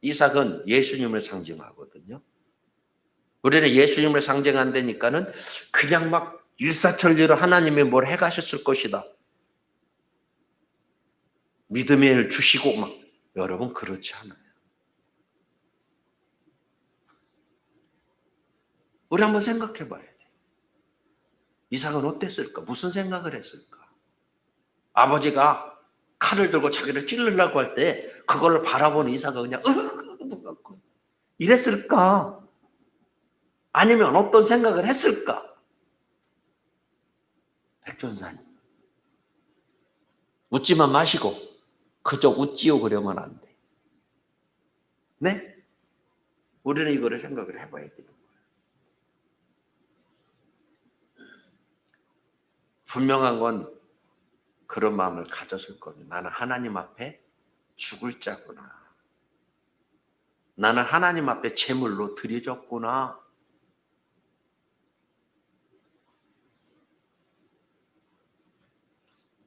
Speaker 1: 이삭은 예수님을 상징하거든요. 우리는 예수님을 상징한다니까는 그냥 막 일사천리로 하나님이 뭘 해가셨을 것이다, 믿음의 일 주시고 막. 여러분, 그렇지 않아요. 우리 한번 생각해 봐야 돼요. 이삭은 어땠을까? 무슨 생각을 했을까? 아버지가 칼을 들고 자기를 찌르려고 할 때 그걸 바라보는 이삭은 그냥 이랬을까? 아니면 어떤 생각을 했을까? 백전사님, 웃지만 마시고 그저 웃지요 그러면 안 돼. 네? 우리는 이거를 생각을 해봐야 되는 거예요. 분명한 건 그런 마음을 가졌을 겁니다. 나는 하나님 앞에 죽을 자구나. 나는 하나님 앞에 제물로 드려졌구나.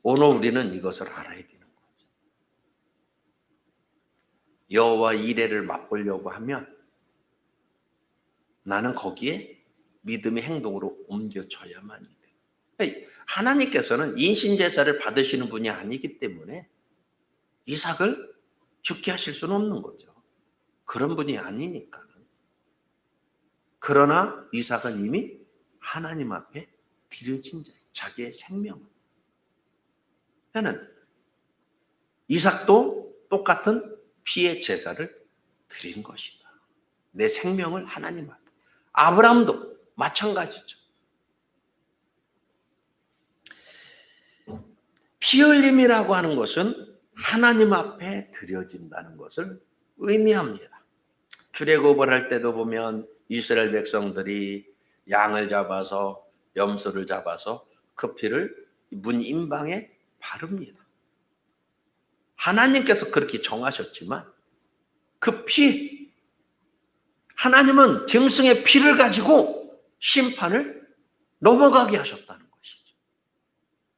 Speaker 1: 오늘 우리는 이것을 알아야 되는 거죠. 여호와 이레를 맛보려고 하면 나는 거기에 믿음의 행동으로 옮겨져야만 돼요. 하나님께서는 인신제사를 받으시는 분이 아니기 때문에 이삭을 죽게 하실 수는 없는 거죠. 그런 분이 아니니까. 그러나 이삭은 이미 하나님 앞에 드려진 자예요. 자기의 생명을. 그는 이삭도 똑같은 피의 제사를 드린 것이다. 내 생명을 하나님 앞에. 아브라함도 마찬가지죠. 피 흘림이라고 하는 것은 하나님 앞에 드려진다는 것을 의미합니다. 출애굽을 할 때도 보면 이스라엘 백성들이 양을 잡아서 염소를 잡아서 그 피를 문 임방에 바릅니다. 하나님께서 그렇게 정하셨지만 그 피, 하나님은 짐승의 피를 가지고 심판을 넘어가게 하셨다는 것이죠.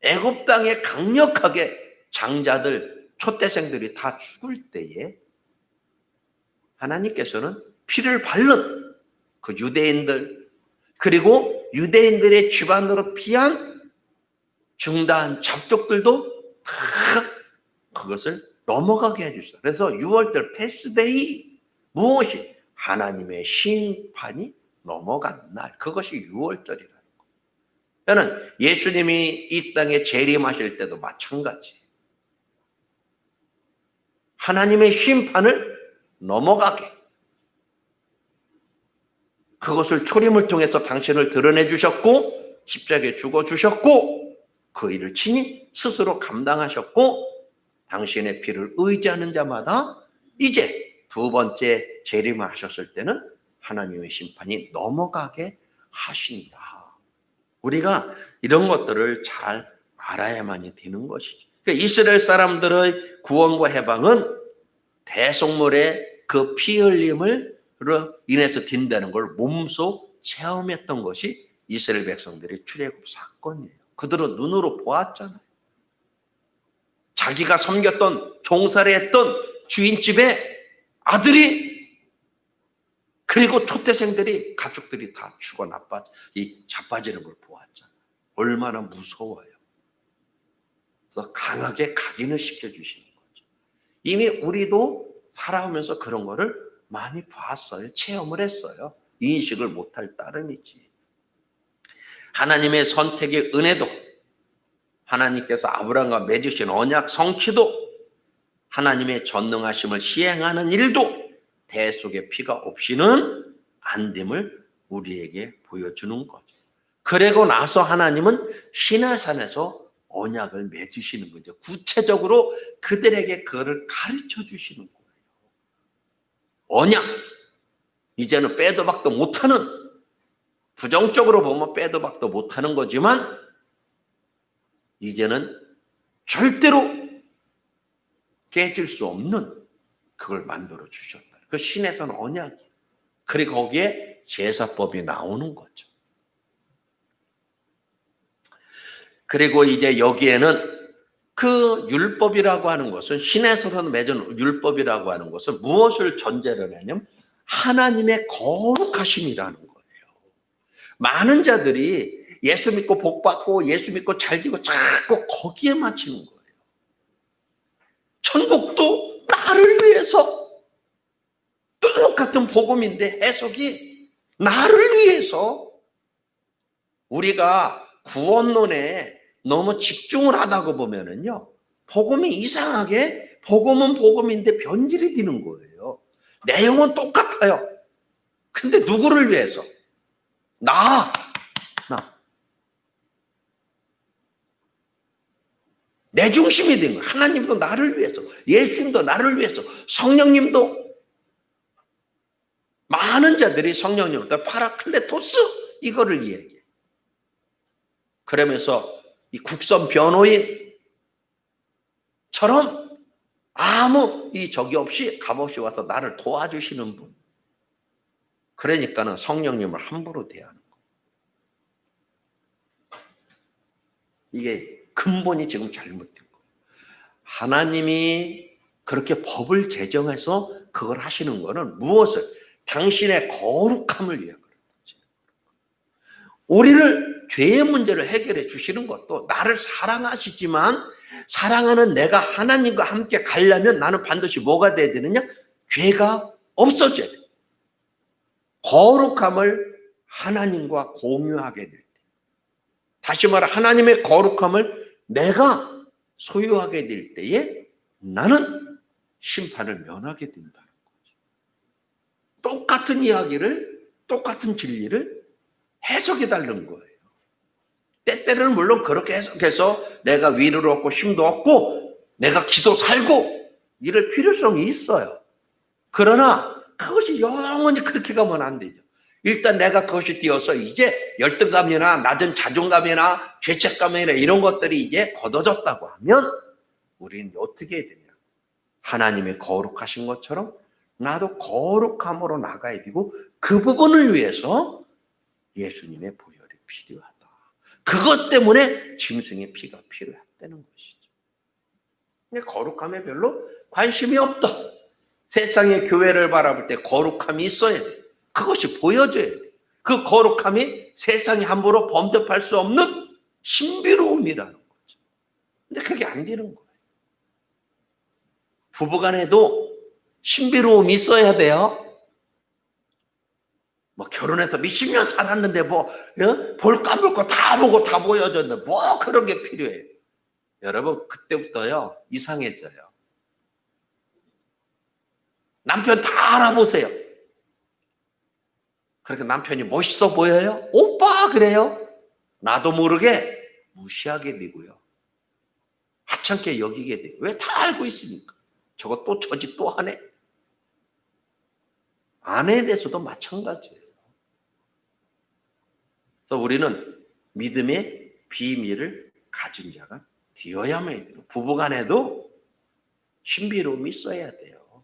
Speaker 1: 애굽 땅에 강력하게 장자들, 초태생들이 다 죽을 때에 하나님께서는 피를 바른 그 유대인들, 그리고 유대인들의 집안으로 피한 중다한 잡족들도 다 그것을 넘어가게 해주셨어요. 그래서 6월절 패스데이, 무엇이? 하나님의 심판이 넘어간 날, 그것이 6월절이라는 거예요. 저는 예수님이 이 땅에 재림하실 때도 마찬가지. 하나님의 심판을 넘어가게, 그것을 초림을 통해서 당신을 드러내 주셨고 십자가에 죽어 주셨고 그 일을 친히 스스로 감당하셨고 당신의 피를 의지하는 자마다 이제 두 번째 재림을 하셨을 때는 하나님의 심판이 넘어가게 하신다. 우리가 이런 것들을 잘 알아야만이 되는 것이죠. 그러니까 이스라엘 사람들의 구원과 해방은 대속물의 그 피 흘림을 인해서 된다는 걸 몸소 체험했던 것이 이스라엘 백성들의 출애굽 사건이에요. 그들은 눈으로 보았잖아요. 자기가 섬겼던, 종살이 했던 주인집에 아들이, 그리고 초태생들이, 가족들이 다 죽어 자빠지는 걸 보았잖아요. 얼마나 무서워요. 그래서 강하게 각인을 시켜주시는 거죠. 이미 우리도 살아오면서 그런 거를 많이 봤어요. 체험을 했어요. 인식을 못할 따름이지. 하나님의 선택의 은혜도, 하나님께서 아브라함과 맺으신 언약 성취도, 하나님의 전능하심을 시행하는 일도 대속의 피가 없이는 안 됨을 우리에게 보여주는 것. 그러고 나서 하나님은 시내산에서 언약을 맺으시는 거죠. 구체적으로 그들에게 그거를 가르쳐 주시는 거예요. 언약, 이제는 빼도 박도 못하는, 부정적으로 보면 빼도 박도 못하는 거지만 이제는 절대로 깨질 수 없는 그걸 만들어 주셨다. 그 신에서는 언약이. 그리고 거기에 제사법이 나오는 거죠. 그리고 이제 여기에는 그 율법이라고 하는 것은, 신에서는 맺은 율법이라고 하는 것은 무엇을 전제로 하냐면 하나님의 거룩하심이라는 거예요. 많은 자들이 예수 믿고 복 받고 예수 믿고 잘 되고 자꾸 거기에 맞추는 거예요. 천국도 나를 위해서, 똑같은 복음인데 해석이 나를 위해서. 우리가 구원론에 너무 집중을 하다가 보면은요, 복음이 이상하게, 복음은 복음인데 변질이 되는 거예요. 내용은 똑같아요. 근데 누구를 위해서? 나. 내 중심이 된 거예요. 하나님도 나를 위해서, 예수님도 나를 위해서, 성령님도. 많은 자들이 성령님을 파라클레토스 이거를 이야기해요. 그러면서 이 국선 변호인처럼 아무 이 적이 없이 값없이 와서 나를 도와주시는 분. 그러니까는 성령님을 함부로 대하는 거예요. 이게 근본이 지금 잘못된 거예요. 하나님이 그렇게 법을 제정해서 그걸 하시는 거는 무엇을? 당신의 거룩함을 위해 그런 거지. 우리를 죄의 문제를 해결해 주시는 것도 나를 사랑하시지만 사랑하는 내가 하나님과 함께 가려면 나는 반드시 뭐가 돼야 되느냐? 죄가 없어져야 돼. 거룩함을 하나님과 공유하게 될 때. 다시 말해 하나님의 거룩함을 내가 소유하게 될 때에 나는 심판을 면하게 된다는 거죠. 똑같은 이야기를, 똑같은 진리를 해석해 달라는 거예요. 때때로는 물론 그렇게 해석해서 내가 위로를 얻고 힘도 얻고 내가 기도 살고 이럴 필요성이 있어요. 그러나 그것이 영원히 그렇게 가면 안 되죠. 일단 내가 그것이 되어서 이제 열등감이나 낮은 자존감이나 죄책감이나 이런 것들이 이제 걷어졌다고 하면 우리는 어떻게 해야 되냐? 하나님의 거룩하신 것처럼 나도 거룩함으로 나가야 되고 그 부분을 위해서 예수님의 보혈이 필요하다. 그것 때문에 짐승의 피가 필요했다는 것이죠. 근데 거룩함에 별로 관심이 없다. 세상의 교회를 바라볼 때 거룩함이 있어야 돼. 그것이 보여져야 돼. 그 거룩함이 세상이 함부로 범접할 수 없는 신비로움이라는 거죠. 근데 그게 안 되는 거예요. 부부간에도 신비로움이 있어야 돼요. 뭐 결혼해서 몇십 년 살았는데 볼 까불고 다 보고 다 보여줬는데 뭐 그런 게 필요해요. 여러분 그때부터요 이상해져요. 남편 다 알아보세요. 그렇게 남편이 멋있어 보여요? 오빠 그래요? 나도 모르게 무시하게 되고요. 하찮게 여기게 돼요. 왜 다 알고 있으니까. 저거 또 저짓 또 하네. 아내에 대해서도 마찬가지예요. 그래서 우리는 믿음의 비밀을 가진 자가 되어야만 해요. 부부간에도 신비로움이 있어야 돼요.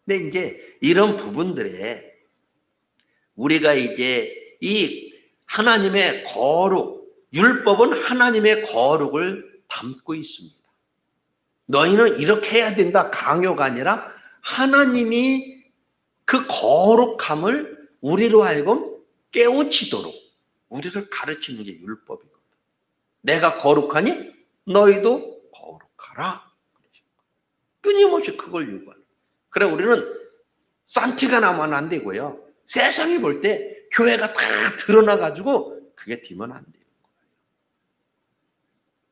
Speaker 1: 근데 이제 이런 부분들에 우리가 이제 이 하나님의 거룩, 율법은 하나님의 거룩을 담고 있습니다. 너희는 이렇게 해야 된다 강요가 아니라 하나님이 그 거룩함을 우리로 하여금 깨우치도록 우리를 가르치는 게 율법이거든. 내가 거룩하니 너희도 거룩하라. 끊임없이 그걸 요구하는. 그래 우리는 싼티가 나면 안 되고요. 세상이 볼 때 교회가 다 드러나가지고 그게 뒤면 안 되는 거예요.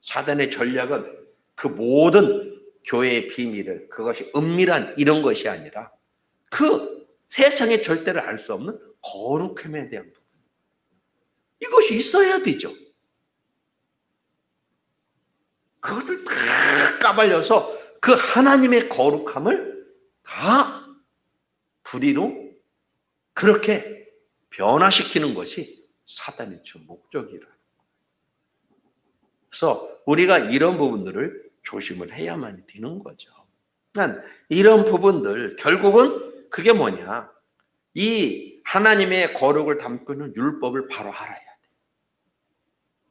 Speaker 1: 사단의 전략은 그 모든 교회의 비밀을 그것이 은밀한 이런 것이 아니라 그 세상의 절대를 알 수 없는 거룩함에 대한 부분. 이것이 있어야 되죠. 그것을 다 까발려서 그 하나님의 거룩함을 다 불의로 그렇게 변화시키는 것이 사단의 주 목적이라는 거예요. 그래서 우리가 이런 부분들을 조심을 해야만 되는 거죠. 이런 부분들 결국은 그게 뭐냐? 이 하나님의 거룩을 담고 있는 율법을 바로 알아야 돼.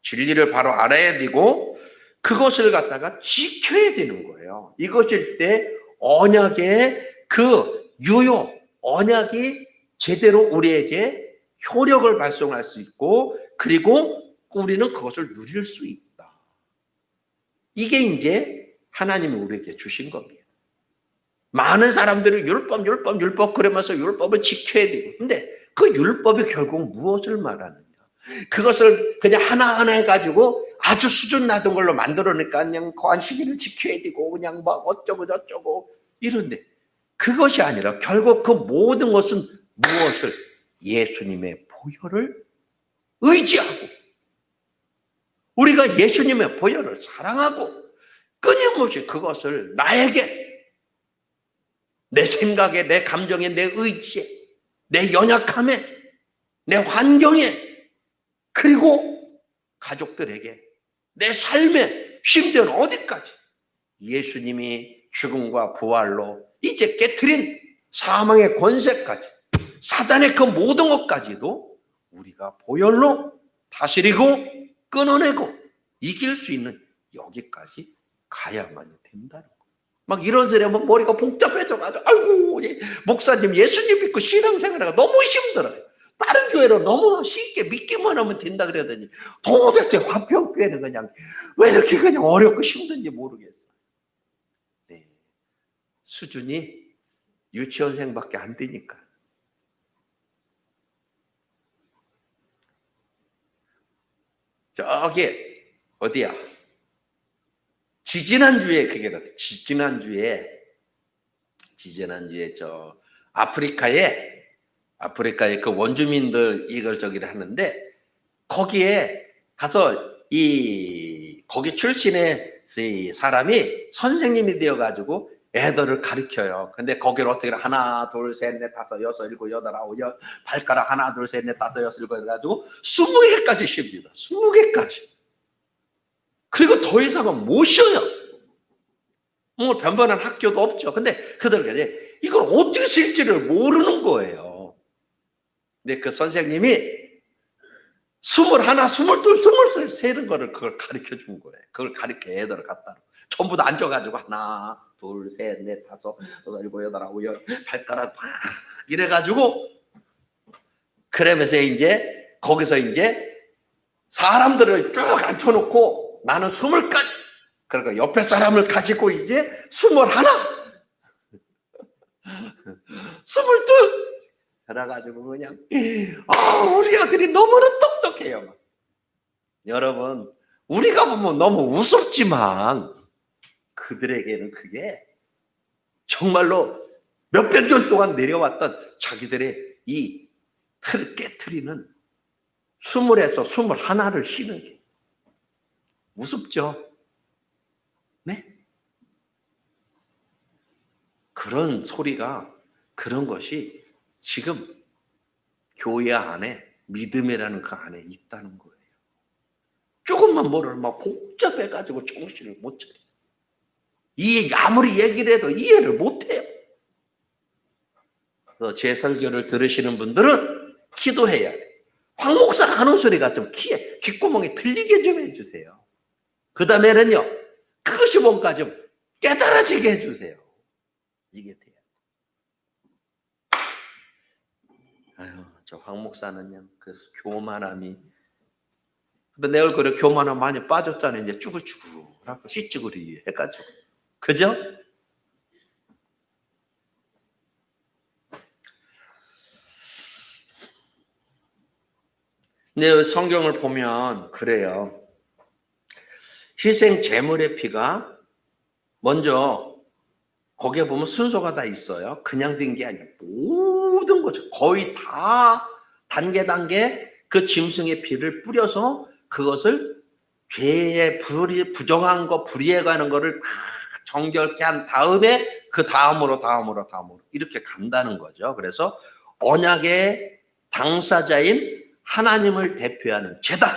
Speaker 1: 진리를 바로 알아야 되고 그것을 갖다가 지켜야 되는 거예요. 이것일 때 언약의 그 유효, 언약이 제대로 우리에게 효력을 발송할 수 있고 그리고 우리는 그것을 누릴 수 있다. 이게 이제 하나님이 우리에게 주신 겁니다. 많은 사람들이 율법 그러면서 율법을 지켜야 되고 근데 그 율법이 결국 무엇을 말하느냐. 그것을 그냥 하나하나 해가지고 아주 수준 낮은 걸로 만들어내니까 그냥 관식일을 지켜야 되고 그냥 막 어쩌고 저쩌고 이런데 그것이 아니라 결국 그 모든 것은 무엇을? 예수님의 보혈을 의지하고 우리가 예수님의 보혈을 사랑하고 끊임없이 그것을 나에게 내 생각에 내 감정에 내 의지에 내 연약함에 내 환경에 그리고 가족들에게 내 삶에 심지어는 어디까지 예수님이 죽음과 부활로 이제 깨트린 사망의 권세까지 사단의 그 모든 것까지도 우리가 보혈로 다스리고 끊어내고 이길 수 있는 여기까지 가야만 된다는 거예요. 막 이런 소리 하면 머리가 복잡해져가지고 아이고 목사님 예수님 믿고 신앙생활하기가 너무 힘들어요. 다른 교회로 너무나 쉽게 믿기만 하면 된다 그러더니 도대체 화평교회는 그냥 왜 이렇게 그냥 어렵고 힘든지 모르겠어요. 네. 수준이 유치원생밖에 안 되니까. 저기 어디야? 지지난주에 그게 같아. 지지난주에 저 아프리카에 그 원주민들 이걸 저기를 하는데 거기에 가서 거기 출신의 사람이 선생님이 되어가지고 애들을 가르쳐요. 근데 거기를 어떻게 하나, 둘, 셋, 넷, 다섯, 여섯, 일곱, 여덟, 아홉, 열 발가락 하나, 둘, 셋, 넷, 다섯, 여섯, 일곱 해가지고 20개까지 쉽니다. 20개까지. 그리고 더 이상은 못 쉬어요. 뭐 변변한 학교도 없죠. 근데 그들이 이걸 어떻게 쓸지를 모르는 거예요. 근데 그 선생님이 21, 22, 23 세는 거를 그걸 가르쳐 준 거예요. 그걸 가르쳐 애들을 갖다 놓고. 전부 다 앉아가지고 하나, 둘, 셋, 넷, 다섯, 여섯, 일곱, 여덟, 아홉, 열 발가락 막 이래가지고 그러면서 이제 거기서 이제 사람들을 쭉 앉혀놓고 나는 20까지 그러니까 옆에 사람을 가지고 이제 21, 22 그래가지고 그냥 우리 아들이 너무나 똑똑해요. 여러분 우리가 보면 너무 우습지만 그들에게는 그게 정말로 몇백 년 동안 내려왔던 자기들의 이 틀 깨트리는 20에서 21를 쉬는 게 우습죠. 네? 그런 소리가 그런 것이 지금 교회 안에 믿음이라는 그 안에 있다는 거예요. 조금만 모르면 막 복잡해가지고 정신을 못 차려요. 아무리 얘기를 해도 이해를 못해요. 그래서 제 설교를 들으시는 분들은 기도해야 돼요. 황 목사가 하는 소리가 좀 귓구멍에 들리게 좀 해주세요. 그 다음에는요, 그것이 뭔가 좀 깨달아지게 해주세요. 이게 돼요. 아유, 저 황 목사는요, 그 교만함이. 근데 내 얼굴에 교만함 많이 빠졌잖아요. 이제 쭈글쭈글하고 씨쭈글이 해가지고. 그죠? 근데 성경을 보면 그래요. 희생 제물의 피가 먼저 거기에 보면 순서가 다 있어요. 그냥 된 게 아니에요. 모든 거죠. 거의 다 단계 그 짐승의 피를 뿌려서 그것을 죄에 부정한 거, 불의해가는 거를 다 정결케 한 다음에 그 다음으로 이렇게 간다는 거죠. 그래서 언약의 당사자인 하나님을 대표하는 제단.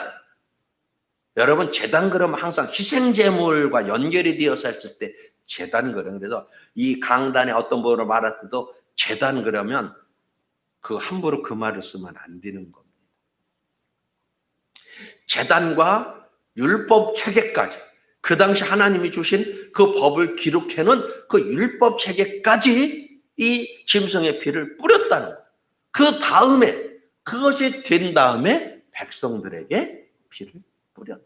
Speaker 1: 여러분 제단 그러면 항상 희생제물과 연결이 되어서 했을 때 제단 그러면 그래서 이 강단에 어떤 분으로 말할 때도 제단 그러면 그 함부로 그 말을 쓰면 안 되는 겁니다. 제단과 율법 체계까지 그 당시 하나님이 주신 그 법을 기록해놓은 그 율법 체계까지 이 짐승의 피를 뿌렸다는 거예요. 그 다음에 그것이 된 다음에 백성들에게 피를 뿌렸다.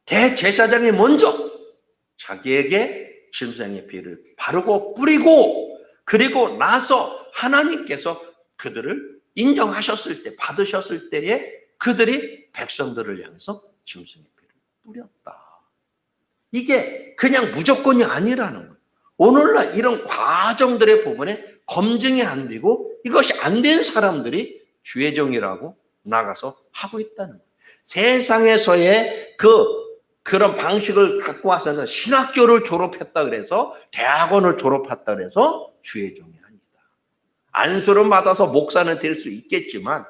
Speaker 1: 대제사장이 먼저 자기에게 짐승의 피를 바르고 뿌리고 그리고 나서 하나님께서 그들을 인정하셨을 때 받으셨을 때에 그들이 백성들을 향해서 짐승의 피를 뿌렸다. 이게 그냥 무조건이 아니라는 거예요. 오늘날 이런 과정들의 부분에 검증이 안 되고 이것이 안 된 사람들이 주의종이라고 나가서 하고 있다는 거예요. 세상에서의 그런 방식을 갖고 와서는 신학교를 졸업했다 그래서 대학원을 졸업했다 그래서 주의종이 아니다. 안수를 받아서 목사는 될 수 있겠지만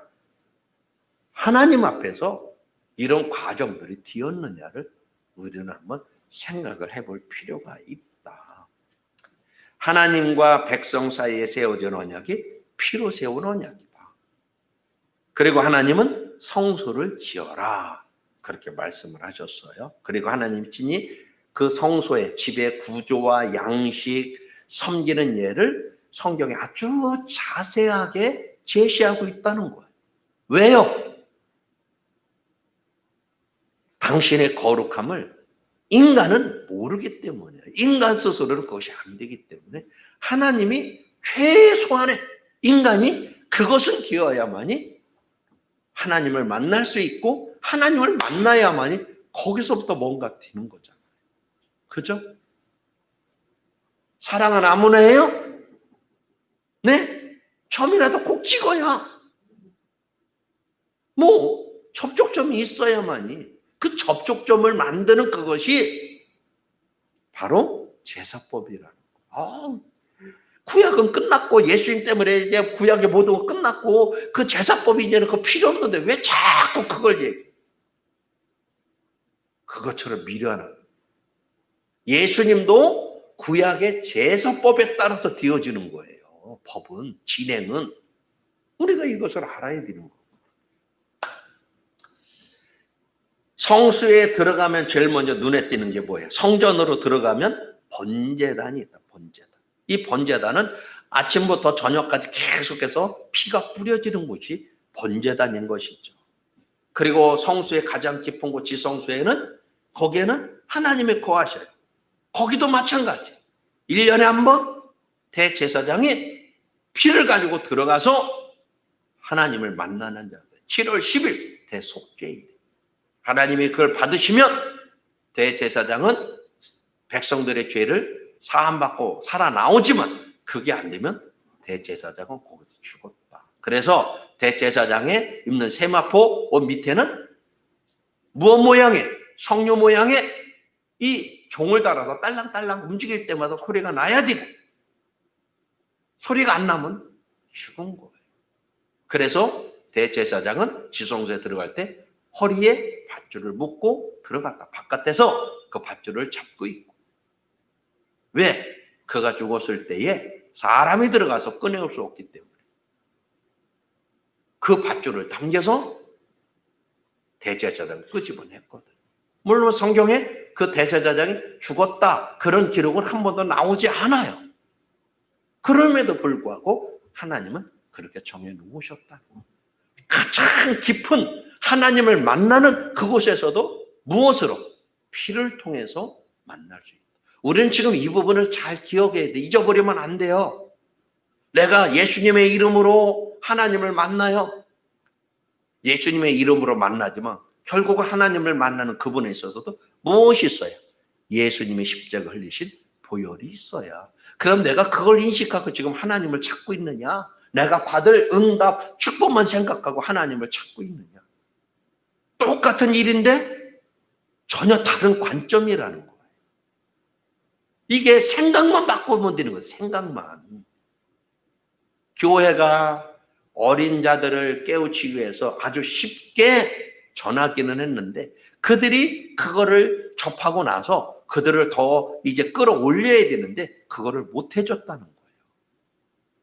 Speaker 1: 하나님 앞에서 이런 과정들이 되었느냐를 우리는 한번 생각을 해볼 필요가 있다. 하나님과 백성 사이에 세워진 언약이 피로 세운 언약이다. 그리고 하나님은 성소를 지어라 그렇게 말씀을 하셨어요. 그리고 하나님 친히 그 성소의 집의 구조와 양식, 섬기는 예를 성경에 아주 자세하게 제시하고 있다는 거예요. 왜요? 당신의 거룩함을 인간은 모르기 때문에, 인간 스스로는 그것이 안 되기 때문에 하나님이 최소한의 인간이 그것은 되어야만이 하나님을 만날 수 있고 하나님을 만나야만이 거기서부터 뭔가 되는 거잖아요. 그죠? 사랑은 아무나 해요? 네? 점이라도 꼭 찍어야. 뭐 접촉점이 있어야만이 그 접촉점을 만드는 그것이 바로 제사법이라는 거. 구약은 끝났고 예수님 때문에 이제 구약의 모든 거 끝났고 그 제사법이 이제는 그 필요 없는데 왜 자꾸 그걸 얘기해? 그것처럼 미련한 예수님도 구약의 제사법에 따라서 되어지는 거예요. 법은, 진행은. 우리가 이것을 알아야 되는 거예요. 성수에 들어가면 제일 먼저 눈에 띄는 게 뭐예요? 성전으로 들어가면 번제단이 있다. 번제단. 이 번제단은 아침부터 저녁까지 계속해서 피가 뿌려지는 곳이 번제단인 것이죠. 그리고 성수의 가장 깊은 곳 지성수에는 거기에는 하나님이 거하셔요. 거기도 마찬가지. 1년에 한 번 대제사장이 피를 가지고 들어가서 하나님을 만나는 자들. 7월 10일 대속죄일. 하나님이 그걸 받으시면 대제사장은 백성들의 죄를 사함받고 살아나오지만 그게 안 되면 대제사장은 거기서 죽었다. 그래서 대제사장의 입는 세마포 옷 밑에는 무엇 모양의 성녀 모양의 이 종을 달아서 딸랑딸랑 움직일 때마다 소리가 나야 되고 소리가 안 나면 죽은 거예요. 그래서 대제사장은 지성소에 들어갈 때 허리에 밧줄을 묶고 들어갔다. 바깥에서 그 밧줄을 잡고 있고. 왜? 그가 죽었을 때에 사람이 들어가서 꺼내올 수 없기 때문에 그 밧줄을 당겨서 대제사장을 끄집어냈거든. 물론 성경에 그 대제사장이 죽었다 그런 기록은 한 번도 나오지 않아요. 그럼에도 불구하고 하나님은 그렇게 정해놓으셨다. 가장 깊은 하나님을 만나는 그곳에서도 무엇으로? 피를 통해서 만날 수 있다. 우리는 지금 이 부분을 잘 기억해야 돼. 잊어버리면 안 돼요. 내가 예수님의 이름으로 하나님을 만나요. 예수님의 이름으로 만나지만 결국은 하나님을 만나는 그분에 있어서도 무엇이 있어요? 예수님의 십자가 흘리신 보혈이 있어야. 그럼 내가 그걸 인식하고 지금 하나님을 찾고 있느냐? 내가 받을 응답, 축복만 생각하고 하나님을 찾고 있느냐? 똑같은 일인데 전혀 다른 관점이라는 거예요. 이게 생각만 바꾸면 되는 거예요. 생각만. 교회가 어린 자들을 깨우치기 위해서 아주 쉽게 전하기는 했는데 그들이 그거를 접하고 나서 그들을 더 이제 끌어올려야 되는데 그거를 못 해줬다는 거예요.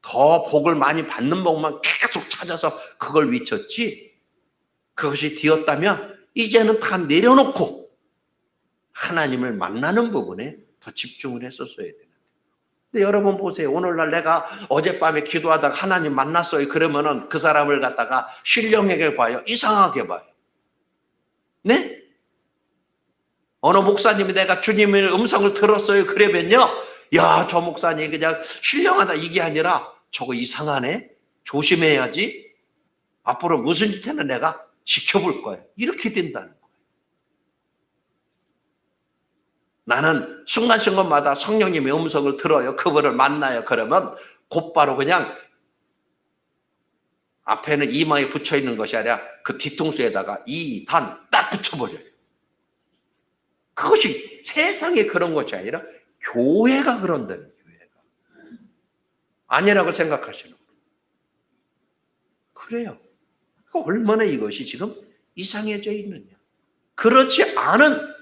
Speaker 1: 더 복을 많이 받는 복만 계속 찾아서 그걸 외쳤지 그것이 되었다면 이제는 다 내려놓고 하나님을 만나는 부분에 더 집중을 했었어야 되는데. 근데 여러분 보세요. 오늘날 내가 어젯밤에 기도하다가 하나님 만났어요. 그러면은 그 사람을 갖다가 신령하게 봐요. 이상하게 봐요. 네? 어느 목사님이 내가 주님의 음성을 들었어요. 그러면요. 야, 저 목사님 그냥 신령하다 이게 아니라 저거 이상하네. 조심해야지. 앞으로 무슨 짓에는 내가 지켜볼 거예요. 이렇게 된다는 거예요. 나는 순간순간마다 성령님의 음성을 들어요. 그분을 만나요. 그러면 곧바로 그냥 앞에는 이마에 붙여있는 것이 아니라 그 뒤통수에다가 이단 딱 붙여버려요. 그것이 세상에 그런 것이 아니라 교회가 그런다는 교회가. 아니라고 생각하시는 거예요. 그래요. 얼마나 이것이 지금 이상해져 있느냐. 그렇지 않은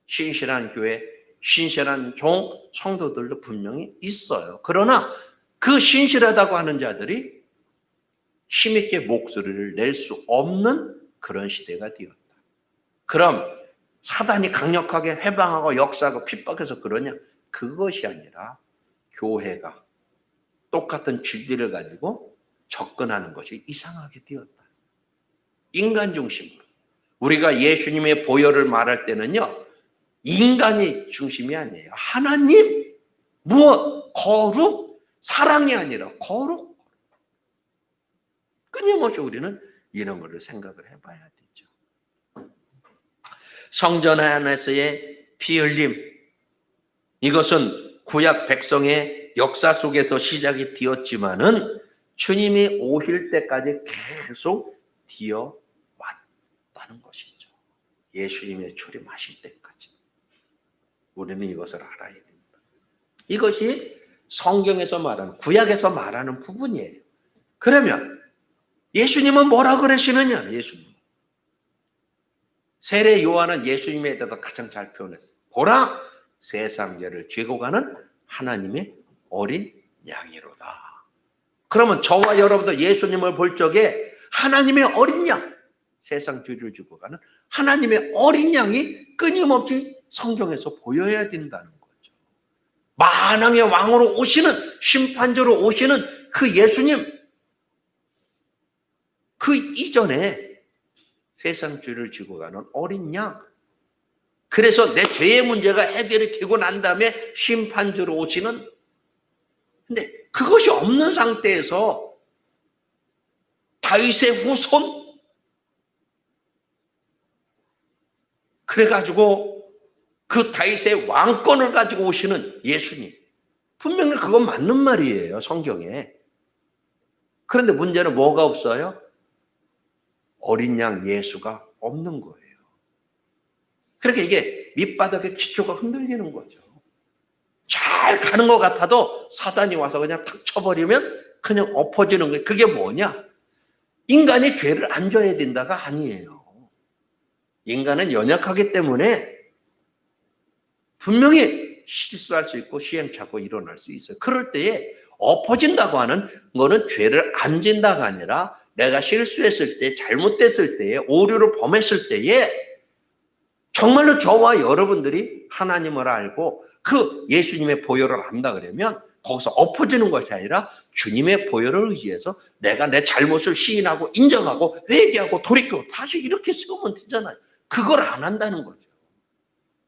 Speaker 1: 신실한 교회, 신실한 종, 성도들도 분명히 있어요. 그러나 그 신실하다고 하는 자들이 힘있게 목소리를 낼 수 없는 그런 시대가 되었다. 그럼 사단이 강력하게 해방하고 역사하고 핍박해서 그러냐? 그것이 아니라 교회가 똑같은 진리를 가지고 접근하는 것이 이상하게 되었다. 인간 중심으로. 우리가 예수님의 보혈을 말할 때는요, 인간이 중심이 아니에요. 하나님, 무엇? 거룩? 사랑이 아니라 거룩. 끊임없이 우리는 이런 것을 생각을 해봐야 되죠. 성전 안에서의 피 흘림, 이것은 구약 백성의 역사 속에서 시작이 되었지만은 주님이 오실 때까지 계속 되어왔다는 것이죠. 예수님의 출임하실 때까지. 우리는 이것을 알아야 됩니다. 이것이 성경에서 말하는, 구약에서 말하는 부분이에요. 그러면 예수님은 뭐라 그러시느냐? 예수님. 세례 요한은 예수님에 대해서 가장 잘 표현했어요. 보라, 세상 죄를 지고 가는 하나님의 어린 양이로다. 그러면 저와 여러분도 예수님을 볼 적에 하나님의 어린 양, 세상 죄를 지고 가는 하나님의 어린 양이 끊임없이 성경에서 보여야 된다는 거죠. 만왕의 왕으로 오시는, 심판자로 오시는 그 예수님, 그 이전에 세상 죄를 지고 가는 어린 양. 그래서 내 죄의 문제가 해결이 되고 난 다음에 심판주로 오시는, 근데 그것이 없는 상태에서 다윗의 후손, 그래가지고 그 다윗의 왕권을 가지고 오시는 예수님. 분명히 그건 맞는 말이에요, 성경에. 그런데 문제는 뭐가 없어요? 어린 양 예수가 없는 거예요. 그러니까 이게 밑바닥에 기초가 흔들리는 거죠. 잘 가는 것 같아도 사단이 와서 그냥 탁 쳐버리면 그냥 엎어지는 거예요. 그게 뭐냐? 인간이 죄를 안 져야 된다가 아니에요. 인간은 연약하기 때문에 분명히 실수할 수 있고 시행착오 일어날 수 있어요. 그럴 때에 엎어진다고 하는 거는 죄를 안 진다가 아니라 내가 실수했을 때, 잘못됐을 때에, 오류를 범했을 때에 정말로 저와 여러분들이 하나님을 알고 그 예수님의 보혈을 안다 그러면 거기서 엎어지는 것이 아니라 주님의 보혈을 의지해서 내가 내 잘못을 시인하고 인정하고 회개하고 돌이키고 다시 이렇게 세우면 되잖아요. 그걸 안 한다는 거죠.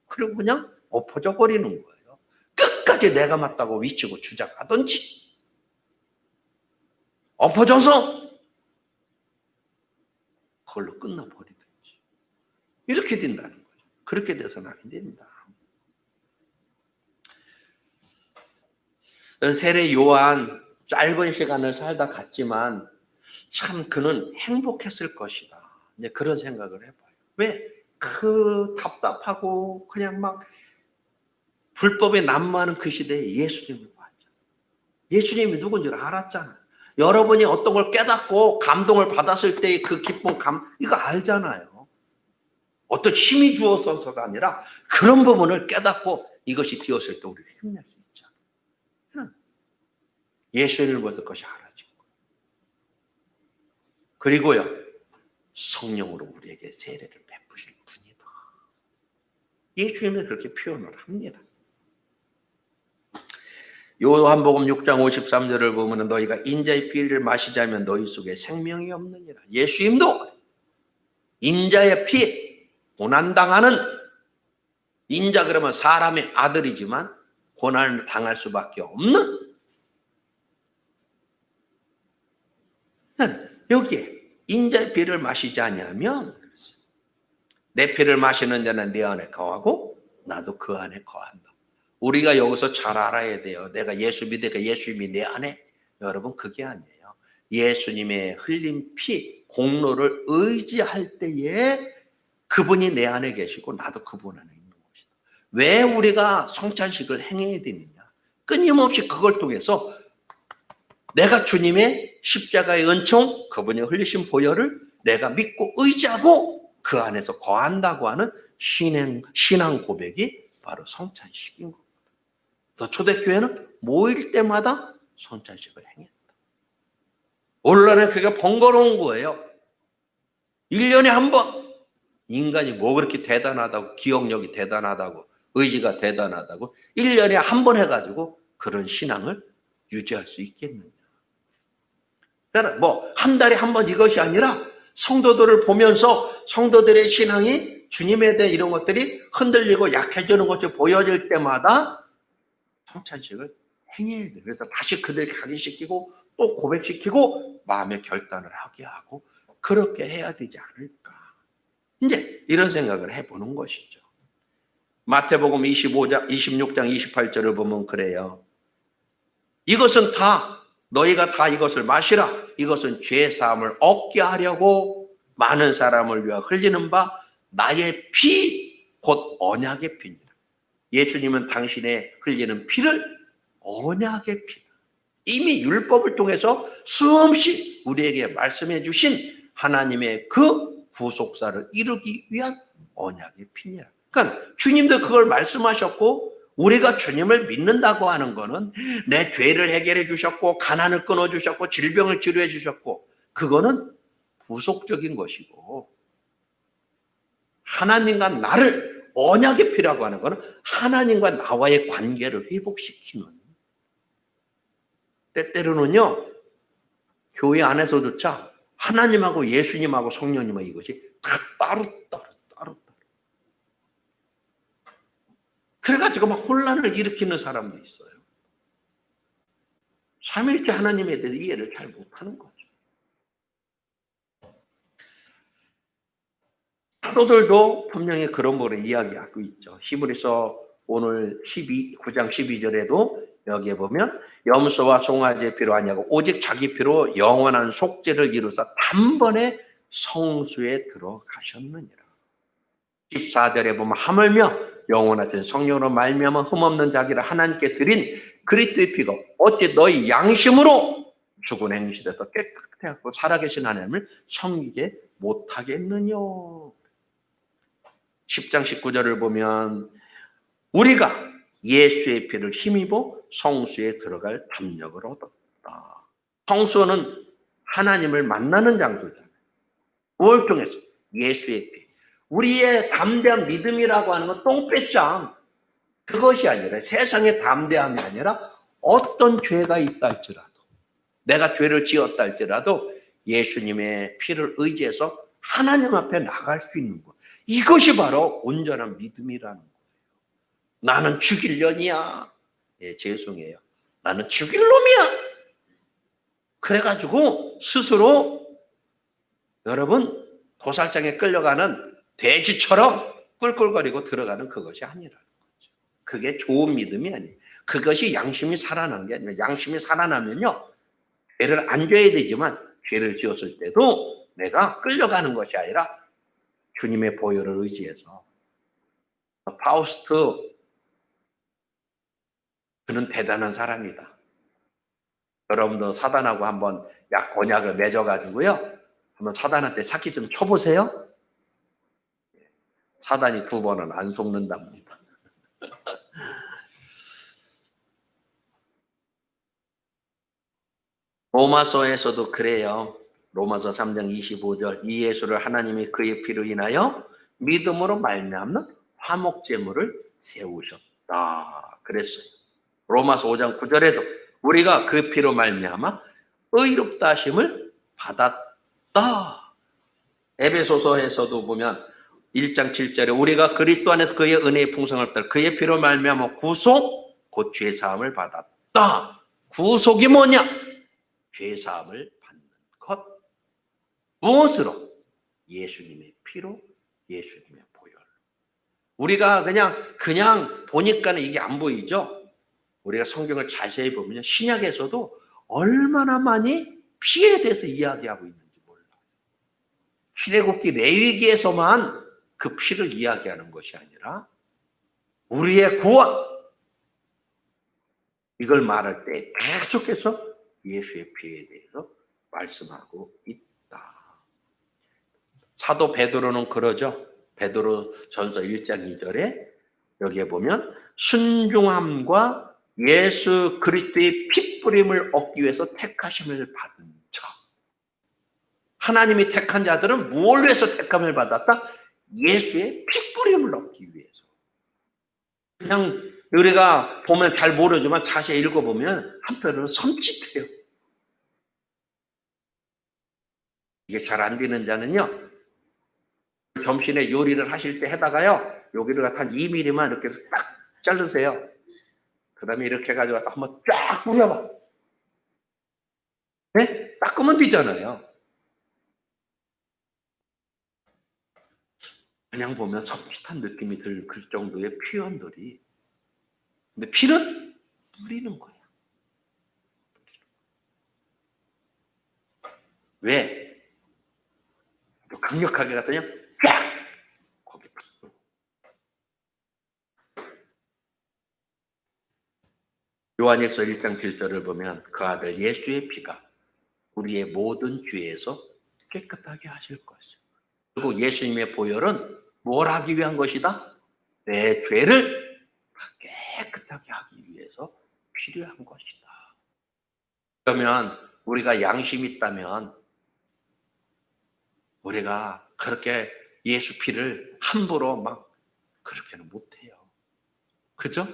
Speaker 1: 그리고 그냥 엎어져 버리는 거예요. 끝까지 내가 맞다고 위치고 주장하든지 엎어져서 그걸로 끝나버리든지 이렇게 된다는 거죠. 그렇게 돼서는 안 됩니다. 세례 요한 짧은 시간을 살다 갔지만 참 그는 행복했을 것이다. 이제 그런 생각을 해봐요. 왜? 그 답답하고 그냥 막 불법에 난무하는 그 시대에 예수님을 봤잖아요. 예수님이 누군지를 알았잖아요. 여러분이 어떤 걸 깨닫고 감동을 받았을 때의 그 기쁨, 이거 알잖아요. 어떤 힘이 주어서가 아니라 그런 부분을 깨닫고 이것이 되었을 때 우리를 힘낼 수 있잖아요. 예수님을 보서 그것이 알아진 거예요. 그리고요, 성령으로 우리에게 세례를 베푸실 분이다. 예수님이 그렇게 표현을 합니다. 요한복음 6장 53절을 보면 너희가 인자의 피를 마시자면 너희 속에 생명이 없느니라. 예수님도 인자의 피, 고난당하는, 인자 그러면 사람의 아들이지만 고난을 당할 수밖에 없는, 여기에 인자의 피를 마시지 아니하면 내 피를 마시는 자는 내 안에 거하고 나도 그 안에 거한다. 우리가 여기서 잘 알아야 돼요. 내가 예수 믿으니까 예수님이 내 안에. 여러분 그게 아니에요. 예수님의 흘린 피, 공로를 의지할 때에 그분이 내 안에 계시고 나도 그분 안에 있는 것이다. 왜 우리가 성찬식을 행해야 되느냐? 끊임없이 그걸 통해서 내가 주님의 십자가의 은총, 그분이 흘리신 보혈을 내가 믿고 의지하고 그 안에서 거한다고 하는 신앙 고백이 바로 성찬식인 겁니다. 또 초대교회는 모일 때마다 성찬식을 행했다. 오늘날은 그게 번거로운 거예요. 1년에 한 번. 인간이 뭐 그렇게 대단하다고, 기억력이 대단하다고, 의지가 대단하다고 1년에 한 번 해가지고 그런 신앙을 유지할 수 있겠느냐. 그러니까 뭐 한 달에 한 번 이것이 아니라 성도들을 보면서 성도들의 신앙이 주님에 대한 이런 것들이 흔들리고 약해지는 것이 보여질 때마다 성찬식을 행해야 돼요. 그래서 다시 그들 각인시키고 또 고백시키고 마음의 결단을 하게 하고 그렇게 해야 되지 않을까. 이제 이런 생각을 해보는 것이죠. 마태복음 26장 28절을 보면 그래요. 이것은 다 너희가 다 이것을 마시라. 이것은 죄 사함을 얻게 하려고 많은 사람을 위하여 흘리는 바 나의 피 곧 언약의 피니라. 예수님은 당신의 흘리는 피를 언약의 피다. 이미 율법을 통해서 수없이 우리에게 말씀해 주신 하나님의 그 구속사를 이루기 위한 언약의 피니라. 그러니까 주님도 그걸 말씀하셨고 우리가 주님을 믿는다고 하는 거는 내 죄를 해결해 주셨고 가난을 끊어 주셨고 질병을 치료해 주셨고 그거는 부속적인 것이고 하나님과 나를 언약의 피라고 하는 것은 하나님과 나와의 관계를 회복시키는 때때로는요 교회 안에서조차 하나님하고 예수님하고 성령님하고 이것이 다 따로 그래가지고 막 혼란을 일으키는 사람도 있어요. 삼일째 하나님에 대해서 이해를 잘 못하는 거죠. 사도들도 분명히 그런 거를 이야기하고 있죠. 히브리서 오늘 9장 12절에도 여기에 보면 염소와 송아지의 피로 아니하고 오직 자기 피로 영원한 속죄를 이루사 단번에 성수에 들어가셨느니라. 14절에 보면 하물며 영원하신 성령으로 말미암아 흠없는 자기를 하나님께 드린 그리스도의 피가 어찌 너희 양심으로 죽은 행실에서 깨끗하고 살아계신 하나님을 섬기게 못하겠느냐. 10장 19절을 보면 우리가 예수의 피를 힘입어 성수에 들어갈 담력을 얻었다. 성수는 하나님을 만나는 장소잖아요. 무엇을 통해서? 예수의 피. 우리의 담대한 믿음이라고 하는 건 똥배짱 그것이 아니라 세상의 담대함이 아니라 어떤 죄가 있다 할지라도 내가 죄를 지었다 할지라도 예수님의 피를 의지해서 하나님 앞에 나갈 수 있는 것. 이것이 바로 온전한 믿음이라는 거예요. 나는 죽일 년이야. 예, 죄송해요. 나는 죽일 놈이야. 그래가지고 스스로 여러분 도살장에 끌려가는 돼지처럼 꿀꿀거리고 들어가는 그것이 아니라는 거죠. 그게 좋은 믿음이 아니에요. 그것이 양심이 살아난 게 아니라 양심이 살아나면요. 죄를 안 져야 되지만 죄를 지었을 때도 내가 끌려가는 것이 아니라 주님의 보혈을 의지해서 파우스트 그는 대단한 사람이다. 여러분도 사단하고 한번 곤약을 맺어가지고요. 한번 사단한테 사기 좀 쳐보세요. 사단이 2번은 안 속는답니다. 로마서에서도 그래요. 로마서 3장 25절 이 예수를 하나님이 그의 피로 인하여 믿음으로 말미암는 화목제물을 세우셨다. 그랬어요. 로마서 5장 9절에도 우리가 그 피로 말미암아 의롭다 하심을 받았다. 에베소서에서도 보면 1장 7절에 우리가 그리스도 안에서 그의 은혜의 풍성을 따라 그의 피로 말미암아 구속 곧 죄사함을 받았다. 구속이 뭐냐? 죄사함을 받는 것. 무엇으로? 예수님의 피로, 예수님의 보혈. 우리가 그냥 보니까는 이게 안 보이죠? 우리가 성경을 자세히 보면 신약에서도 얼마나 많이 피에 대해서 이야기하고 있는지 몰라요. 출애굽기 레위기에서만 그 피를 이야기하는 것이 아니라 우리의 구원 이걸 말할 때 계속해서 예수의 피에 대해서 말씀하고 있다. 사도 베드로는 그러죠. 베드로 전서 1장 2절에 여기에 보면 순종함과 예수 그리스도의 핏뿌림을 얻기 위해서 택하심을 받은 자. 하나님이 택한 자들은 무엇을 위해서 택함을 받았다? 예수의 핏뿌림을 얻기 위해서. 그냥 우리가 보면 잘 모르지만 다시 읽어보면 한편으로는 섬찟해요. 이게 잘 안 되는 자는요, 점심에 요리를 하실 때 해다가요, 여기를 갖다 한 2mm만 이렇게 딱 자르세요. 그 다음에 이렇게 가져가서 한번 쫙 뿌려봐. 네? 닦으면 되잖아요. 그냥 보면 섬찟한 느낌이 들 그 정도의 표현들이. 근데 피는 뿌리는 거야. 왜? 또 강력하게 갔더니 쫙! 거기 뿌려. 요한일서 1장 7절을 보면 그 아들 예수의 피가 우리의 모든 죄에서 깨끗하게 하실 것이요. 그리고 예수님의 보혈은 뭘 하기 위한 것이다? 내 죄를 깨끗하게 하기 위해서 필요한 것이다. 그러면 우리가 양심이 있다면 우리가 그렇게 예수 피를 함부로 막 그렇게는 못해요. 그죠?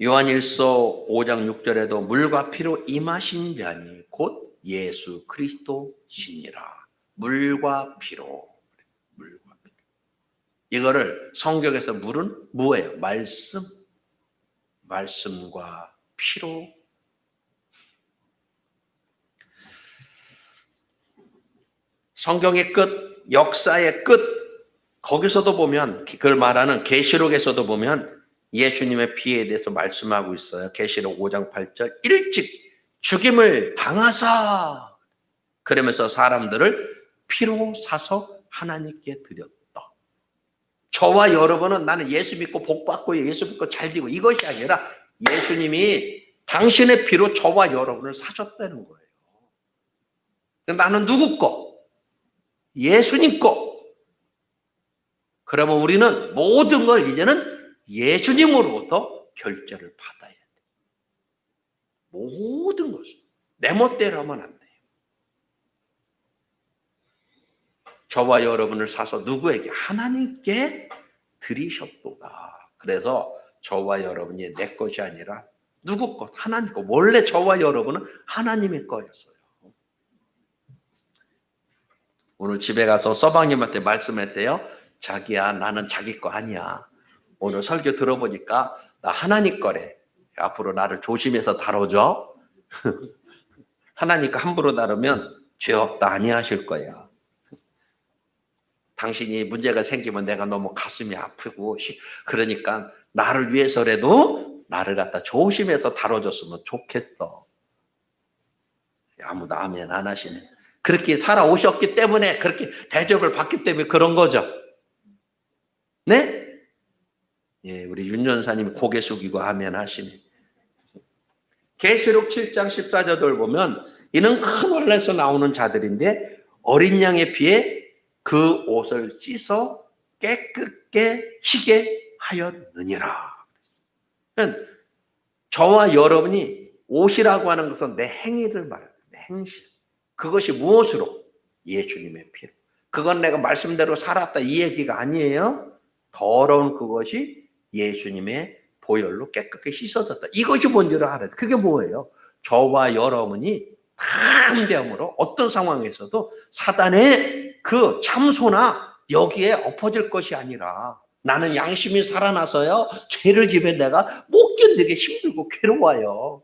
Speaker 1: 요한일서 5장 6절에도 물과 피로 임하신 자니 곧 예수 그리스도시니라. 물과 피로. 물과 피로. 이거를 성경에서 물은 뭐예요? 말씀. 말씀과 피로. 성경의 끝, 역사의 끝, 거기서도 보면 그걸 말하는 계시록에서도 보면 예수님의 피에 대해서 말씀하고 있어요. 계시록 5장 8절 일찍 죽임을 당하사 그러면서 사람들을 피로 사서 하나님께 드렸다. 저와 여러분은 나는 예수 믿고 복 받고 예수 믿고 잘 되고 이것이 아니라 예수님이 당신의 피로 저와 여러분을 사셨다는 거예요. 나는 누구 거? 예수님 거. 그러면 우리는 모든 걸 이제는 예수님으로부터 결제를 받아야 돼. 모든 것을. 내 멋대로 하면 안 돼요. 저와 여러분을 사서 누구에게? 하나님께 드리셨도다. 그래서 저와 여러분이 내 것이 아니라 누구 것? 하나님 것. 원래 저와 여러분은 하나님의 거였어요. 오늘 집에 가서 서방님한테 말씀하세요. 자기야, 나는 자기 거 아니야. 오늘 설교 들어보니까 나 하나님 거래. 앞으로 나를 조심해서 다뤄줘. 하나님 거 함부로 다루면 죄 없다 아니하실 거야. 당신이 문제가 생기면 내가 너무 가슴이 아프고 그러니까 나를 위해서라도 나를 갖다 조심해서 다뤄줬으면 좋겠어. 아무도 아멘 안 하시네. 그렇게 살아오셨기 때문에 그렇게 대접을 받기 때문에 그런 거죠. 네? 예, 우리 윤 전사님 고개 숙이고 아멘 하시네. 계시록 7장 14절을 보면 이는 큰 혼란에서 나오는 자들인데 어린 양의 피에 그 옷을 씻어 깨끗게 희게 하였느니라. 그러니까 저와 여러분이 옷이라고 하는 것은 내 행위를 말해요. 내 행실. 그것이 무엇으로? 예수님의 피로. 그건 내가 말씀대로 살았다 이 얘기가 아니에요. 더러운 그것이 예수님의 보혈로 깨끗하게 씻어졌다. 이것이 뭔지를 알아야 돼. 그게 뭐예요? 저와 여러분이 담대함으로 어떤 상황에서도 사단의 그 참소나 여기에 엎어질 것이 아니라 나는 양심이 살아나서요. 죄를 지면 내가 못 견디게 힘들고 괴로워요.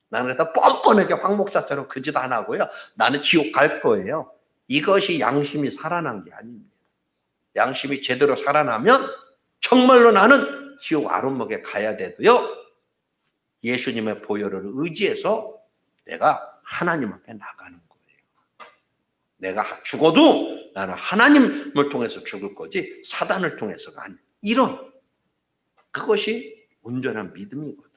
Speaker 1: 나는 그래서 뻔뻔하게 황 목사처럼 그 짓 안 하고요. 나는 지옥 갈 거예요. 이것이 양심이 살아난 게 아닙니다. 양심이 제대로 살아나면 정말로 나는 지옥 아름목에 가야 돼도요. 예수님의 보혈을 의지해서 내가 하나님 앞에 나가는 거예요. 내가 죽어도 나는 하나님을 통해서 죽을 거지 사단을 통해서가 아니에요. 이런 그것이 온전한 믿음이거든.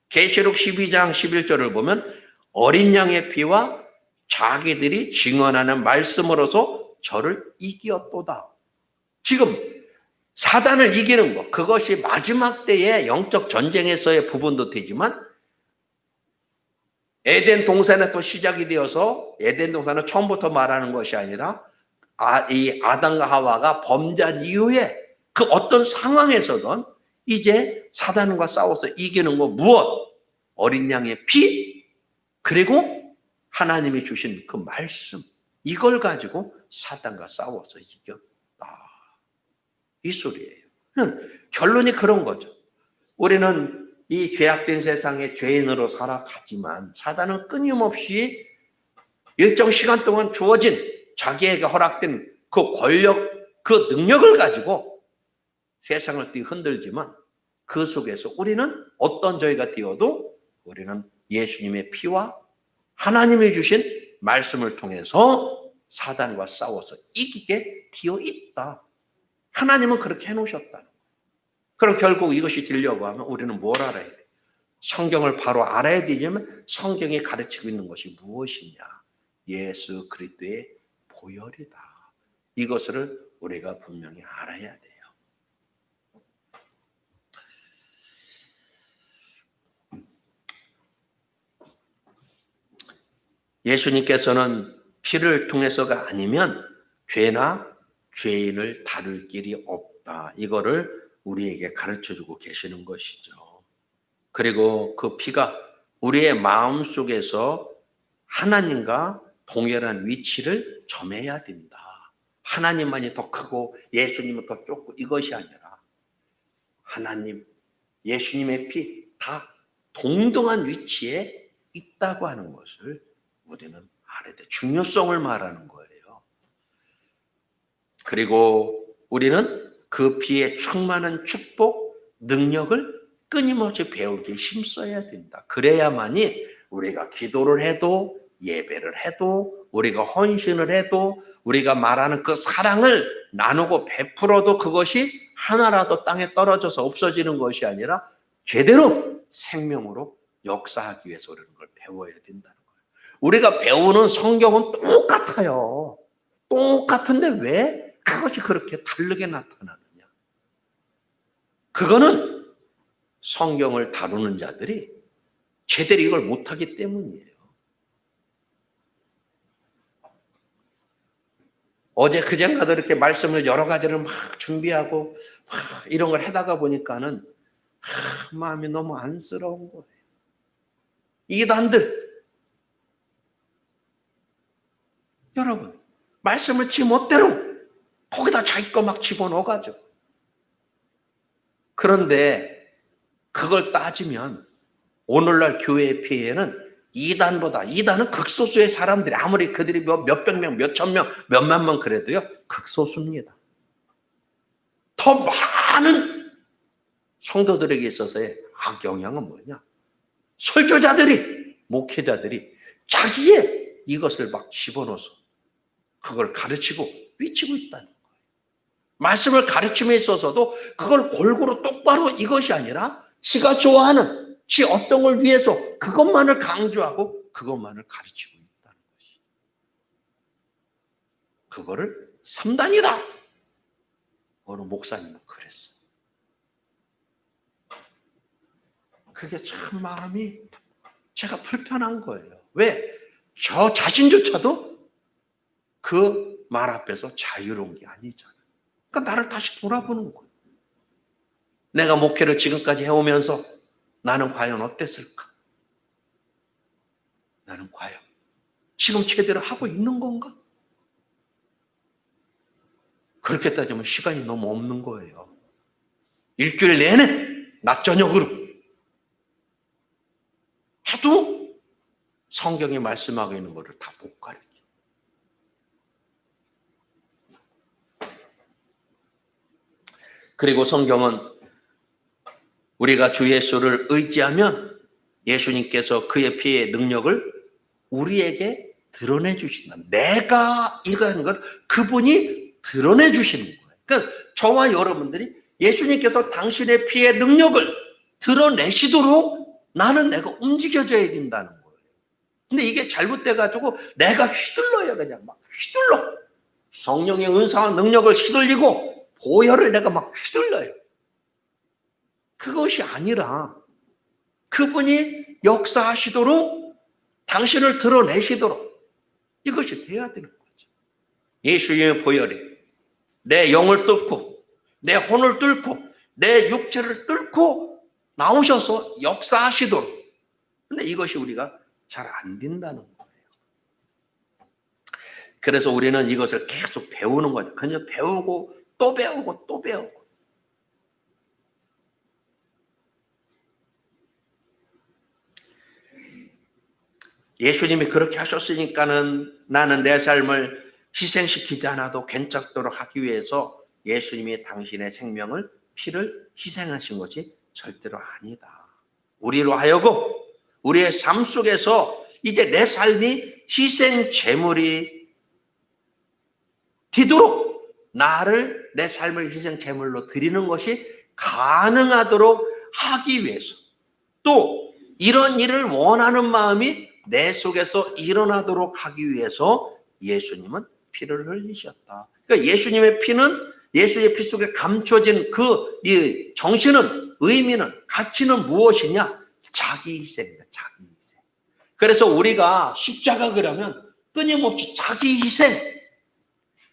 Speaker 1: 계시록 12장 11절을 보면 어린 양의 피와 자기들이 증언하는 말씀으로서 저를 이기었도다. 지금 사단을 이기는 것, 그것이 마지막 때의 영적 전쟁에서의 부분도 되지만 에덴 동산에 또 시작이 되어서 에덴 동산은 처음부터 말하는 것이 아니라 이 아담과 하와가 범죄한 이후에 그 어떤 상황에서든 이제 사단과 싸워서 이기는 거 무엇? 어린 양의 피, 그리고 하나님이 주신 그 말씀, 이걸 가지고 사단과 싸워서 이겼다. 이 소리예요. 결론이 그런 거죠. 우리는 이 죄악된 세상에 죄인으로 살아가지만 사단은 끊임없이 일정 시간 동안 주어진 자기에게 허락된 그 권력, 그 능력을 가지고 세상을 흔들지만 그 속에서 우리는 어떤 저희가 뛰어도 우리는 예수님의 피와 하나님이 주신 말씀을 통해서 사단과 싸워서 이기게 되어 있다. 하나님은 그렇게 해놓으셨다는 거예요. 그럼 결국 이것이 되려고 하면 우리는 뭘 알아야 돼요? 성경을 바로 알아야 되냐면 성경이 가르치고 있는 것이 무엇이냐? 예수 그리스도의 보혈이다. 이것을 우리가 분명히 알아야 돼요. 예수님께서는 피를 통해서가 아니면 죄나 죄인을 다룰 길이 없다. 이거를 우리에게 가르쳐주고 계시는 것이죠. 그리고 그 피가 우리의 마음속에서 하나님과 동일한 위치를 점해야 된다. 하나님만이 더 크고 예수님은 더 좁고 이것이 아니라 하나님, 예수님의 피 다 동등한 위치에 있다고 하는 것을 우리는 알아야 돼. 중요성을 말하는 거예요. 그리고 우리는 그 피에 충만한 축복, 능력을 끊임없이 배우기에 힘써야 된다. 그래야만이 우리가 기도를 해도 예배를 해도 우리가 헌신을 해도 우리가 말하는 그 사랑을 나누고 베풀어도 그것이 하나라도 땅에 떨어져서 없어지는 것이 아니라 제대로 생명으로 역사하기 위해서 우리는 걸 배워야 된다는 거예요. 우리가 배우는 성경은 똑같아요. 똑같은데 왜 그것이 그렇게 다르게 나타나느냐? 그거는 성경을 다루는 자들이 제대로 이걸 못하기 때문이에요. 어제 그젠가도 이렇게 말씀을 여러 가지를 막 준비하고 막 이런 걸 하다가 보니까는 마음이 너무 안쓰러운 거예요. 이단들, 여러분, 말씀을 지 멋대로 거기다 자기 거 막 집어넣어가지고. 그런데 그걸 따지면 오늘날 교회의 피해는 이단은 극소수의 사람들이 아무리 그들이 몇백 명, 몇천 명, 몇만 명 그래도요 극소수입니다. 더 많은 성도들에게 있어서의 악영향은 뭐냐? 설교자들이, 목회자들이 자기의 이것을 막 집어넣어서 그걸 가르치고 위치고 있다는 거예요. 말씀을 가르침에 있어서도 그걸 골고루 똑바로 이것이 아니라 지가 좋아하는 지 어떤 걸 위해서 그것만을 강조하고 그것만을 가르치고 있다는 것이. 그거를 3단이다. 어느 목사님은 그랬어요. 그게 참 마음이 제가 불편한 거예요. 왜? 저 자신조차도 그 말 앞에서 자유로운 게 아니잖아요. 그러니까 나를 다시 돌아보는 거예요. 내가 목회를 지금까지 해오면서 나는 과연 어땠을까? 나는 과연 지금 제대로 하고 있는 건가? 그렇게 따지면 시간이 너무 없는 거예요. 일주일 내내 낮 저녁으로 해도 성경이 말씀하고 있는 것을 다 못 가르쳐. 그리고 성경은 우리가 주 예수를 의지하면 예수님께서 그의 피의 능력을 우리에게 드러내 주신다. 내가 이거 하는 걸 그분이 드러내 주시는 거예요. 그러니까 저와 여러분들이 예수님께서 당신의 피의 능력을 드러내시도록 나는 내가 움직여져야 된다는 거예요. 근데 이게 잘못돼가지고 내가 휘둘러요. 그냥 막 휘둘러. 성령의 은사와 능력을 휘둘리고 보혈을 내가 막 휘둘러요. 그것이 아니라 그분이 역사하시도록 당신을 드러내시도록 이것이 돼야 되는 거죠. 예수의 보혈이 내 영을 뚫고 내 혼을 뚫고 내 육체를 뚫고 나오셔서 역사하시도록. 근데 이것이 우리가 잘 안 된다는 거예요. 그래서 우리는 이것을 계속 배우는 거죠. 그냥 배우고 또 배우고 또 배우고. 예수님이 그렇게 하셨으니까는 나는 내 삶을 희생시키지 않아도 괜찮도록 하기 위해서 예수님이 당신의 생명을, 피를 희생하신 것이 절대로 아니다. 우리로 하여금 우리의 삶 속에서 이제 내 삶이 희생 제물이 되도록 나를 내 삶을 희생 제물로 드리는 것이 가능하도록 하기 위해서, 또 이런 일을 원하는 마음이 내 속에서 일어나도록 하기 위해서 예수님은 피를 흘리셨다. 그러니까 예수님의 피는, 예수의 피 속에 감춰진 이 정신은, 의미는, 가치는 무엇이냐? 자기 희생이다. 자기 희생. 그래서 우리가 십자가 그러면 끊임없이 자기 희생,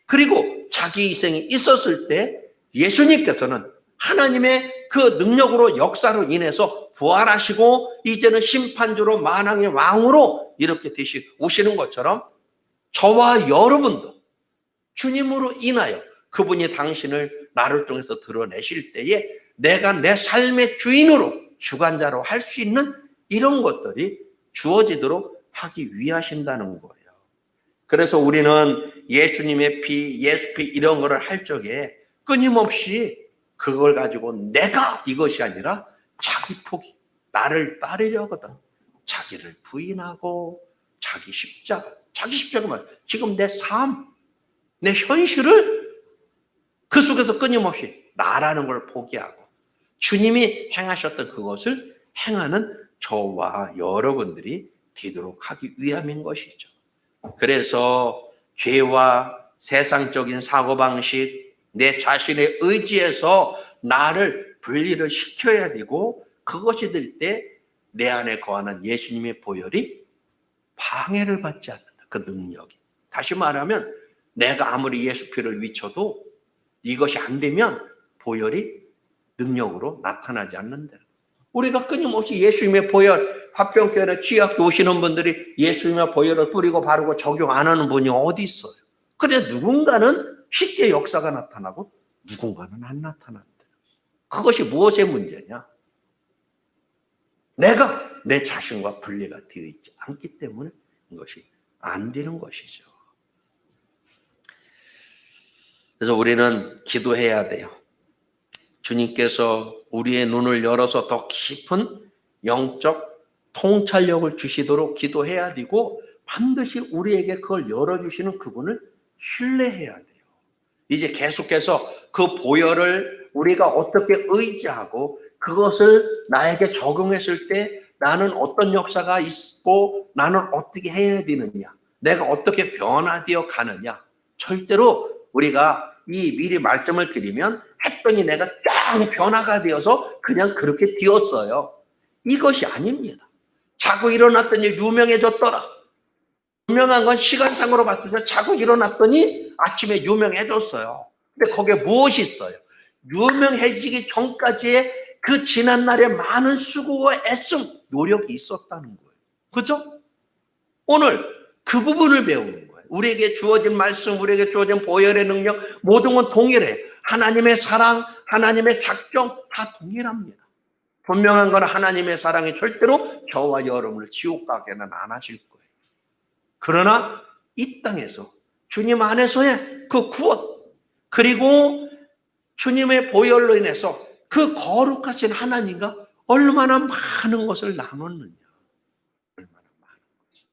Speaker 1: 그리고 자기 희생이 있었을 때 예수님께서는 하나님의 그 능력으로, 역사로 인해서 부활하시고 이제는 심판주로 만왕의 왕으로 이렇게 오시는 것처럼 저와 여러분도 주님으로 인하여 그분이 당신을 나를 통해서 드러내실 때에 내가 내 삶의 주인으로, 주관자로 할 수 있는 이런 것들이 주어지도록 하기 위하신다는 거예요. 그래서 우리는 예수님의 피, 예수 피 이런 거를 할 적에 끊임없이 그걸 가지고 내가 이것이 아니라 자기 포기, 나를 따르려거든 자기를 부인하고 자기 십자가 말, 지금 내 삶, 내 현실을 그 속에서 끊임없이 나라는 걸 포기하고 주님이 행하셨던 그것을 행하는 저와 여러분들이 되도록 하기 위함인 것이죠. 그래서 죄와 세상적인 사고방식, 내 자신의 의지에서 나를 분리를 시켜야 되고, 그것이 될 때 내 안에 거하는 예수님의 보혈이 방해를 받지 않는다. 그 능력이. 다시 말하면 내가 아무리 예수 피를 위쳐도 이것이 안 되면 보혈이 능력으로 나타나지 않는다. 우리가 끊임없이 예수님의 보혈, 화평교회 취약교 오시는 분들이 예수님의 보혈을 뿌리고 바르고 적용 안 하는 분이 어디 있어요? 그래 누군가는 쉽게 역사가 나타나고 누군가는 안 나타난다. 그것이 무엇의 문제냐? 내가 내 자신과 분리가 되어 있지 않기 때문에 이것이 안 되는 것이죠. 그래서 우리는 기도해야 돼요. 주님께서 우리의 눈을 열어서 더 깊은 영적 통찰력을 주시도록 기도해야 되고, 반드시 우리에게 그걸 열어주시는 그분을 신뢰해야 돼요. 이제 계속해서 그 보혈을 우리가 어떻게 의지하고 그것을 나에게 적용했을 때 나는 어떤 역사가 있고 나는 어떻게 해야 되느냐, 내가 어떻게 변화되어 가느냐. 절대로 우리가 이 미리 말씀을 드리면 했더니 내가 쫙 변화가 되어서 그냥 그렇게 되었어요. 이것이 아닙니다. 자고 일어났더니 유명해졌더라. 유명한 건 시간상으로 봤을 때 자고 일어났더니 아침에 유명해졌어요. 근데 거기에 무엇이 있어요? 유명해지기 전까지의 그 지난날에 많은 수고와 애씀, 노력이 있었다는 거예요. 그죠? 오늘 그 부분을 배우는 거예요. 우리에게 주어진 말씀, 우리에게 주어진 보혈의 능력, 모든 건 동일해요. 하나님의 사랑, 하나님의 작정 다 동일합니다. 분명한 건 하나님의 사랑이 절대로 저와 여러분을 지옥 가게는 안 하실 거예요. 그러나 이 땅에서 주님 안에서의 그 구원, 그리고 주님의 보혈로 인해서 그 거룩하신 하나님과 얼마나 많은 것을 나눴느냐. 얼마나 많은 것을.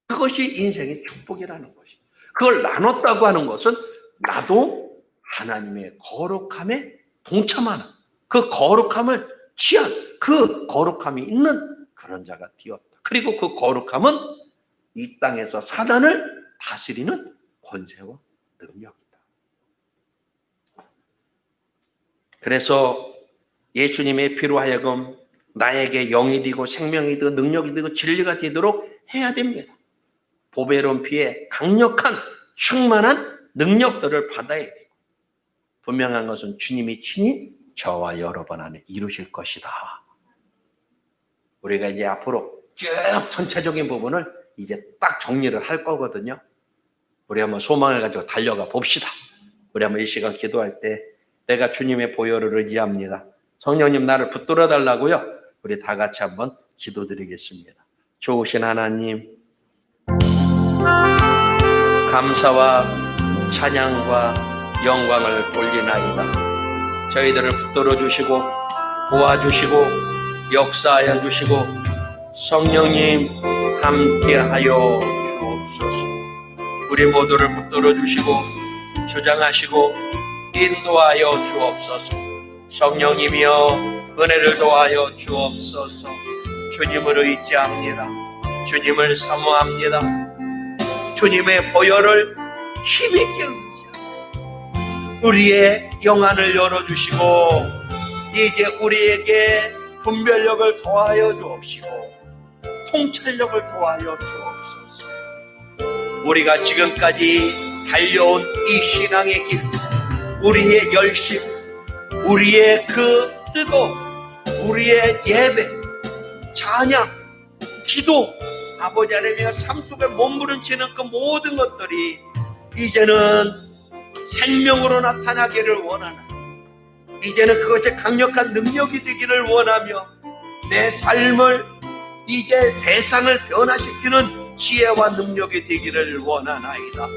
Speaker 1: 그것이 인생의 축복이라는 것이. 그걸 나눴다고 하는 것은 나도 하나님의 거룩함에 동참하는, 그 거룩함을 취한, 그 거룩함이 있는 그런 자가 되었다. 그리고 그 거룩함은 이 땅에서 사단을 다스리는 권세와 능력이다. 그래서 예수님의 피로 하여금 나에게 영이 되고 생명이 되고 능력이 되고 진리가 되도록 해야 됩니다. 보배로운 피에 강력한 충만한 능력들을 받아야 되고, 분명한 것은 주님이 친히 저와 여러분 안에 이루실 것이다. 우리가 이제 앞으로 쭉 전체적인 부분을 이제 딱 정리를 할 거거든요. 우리 한번 소망을 가지고 달려가 봅시다. 우리 한번 이 시간 기도할 때 내가 주님의 보혈을 의지합니다. 성령님 나를 붙들어 달라고요. 우리 다 같이 한번 기도드리겠습니다. 좋으신 하나님, 감사와 찬양과 영광을 돌리나이다. 저희들을 붙들어 주시고 도와주시고 역사하여 주시고 성령님 함께하여 주옵소서. 우리 모두를 붙들어 주시고 주장하시고 인도하여 주옵소서. 성령님이여 은혜를 도하여 주옵소서. 주님을 의지합니다. 주님을 사모합니다. 주님의 보혈을 힘있게 의지합니다. 우리의 영안을 열어주시고 이제 우리에게 분별력을 더하여 주옵시고 통찰력을 더하여 주옵소서. 우리가 지금까지 달려온 이 신앙의 길, 우리의 열심, 우리의 그 뜨거움, 우리의 예배, 찬양, 기도, 아버지 하나님의 삶 속에 몸부림치는 그 모든 것들이 이제는 생명으로 나타나기를 원하는, 이제는 그것이 강력한 능력이 되기를 원하며 내 삶을 이제 세상을 변화시키는 지혜와 능력이 되기를 원하나이다.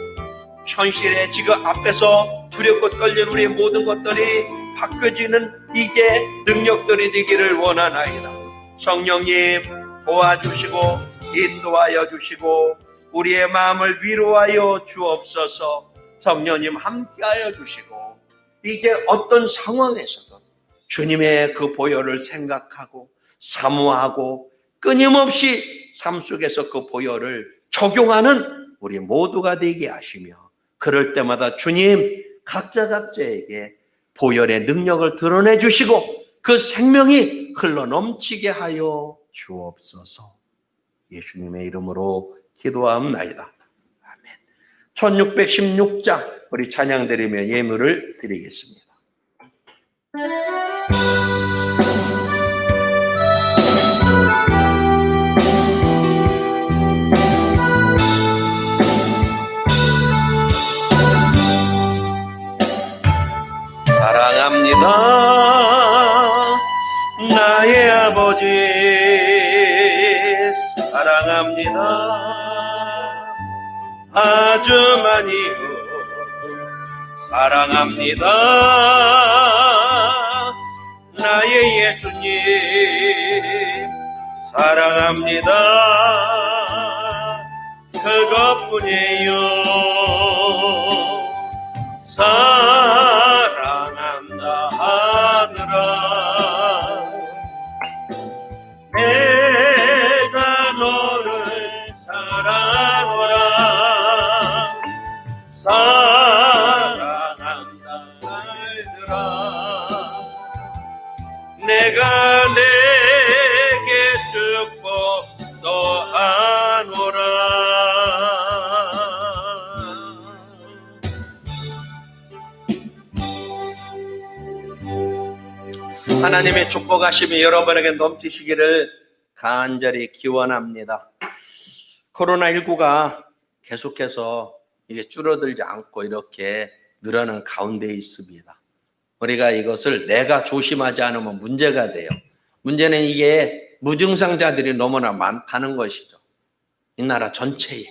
Speaker 1: 현실에 지금 앞에서 두렵고 떨리는 우리의 모든 것들이 바뀌어지는 이게 능력들이 되기를 원하나이다. 성령님 도와주시고 인도하여 주시고 우리의 마음을 위로하여 주옵소서. 성령님 함께하여 주시고 이제 어떤 상황에서도 주님의 그 보혈을 생각하고 사모하고 끊임없이 삶 속에서 그 보혈을 적용하는 우리 모두가 되게 하시며 그럴 때마다 주님 각자에게 보혈의 능력을 드러내 주시고 그 생명이 흘러 넘치게 하여 주옵소서. 예수님의 이름으로 기도하옵나이다. 아멘. 1616장 우리 찬양 드리며 예물을 드리겠습니다. 사랑합니다 나의 아버지, 사랑합니다 아주 많이 사랑합니다 나의 예수님, 사랑합니다 그것뿐이에요. 사랑한다 하더라 내가 너를 사랑하라 사랑한다 말더라 내가 내게 축복 더하노라. 하나님의 축복하심이 여러분에게 넘치시기를 간절히 기원합니다. 코로나19가 계속해서 이게 줄어들지 않고 이렇게 늘어나는 가운데 있습니다. 우리가 이것을 내가 조심하지 않으면 문제가 돼요. 문제는 이게 무증상자들이 너무나 많다는 것이죠. 이 나라 전체에.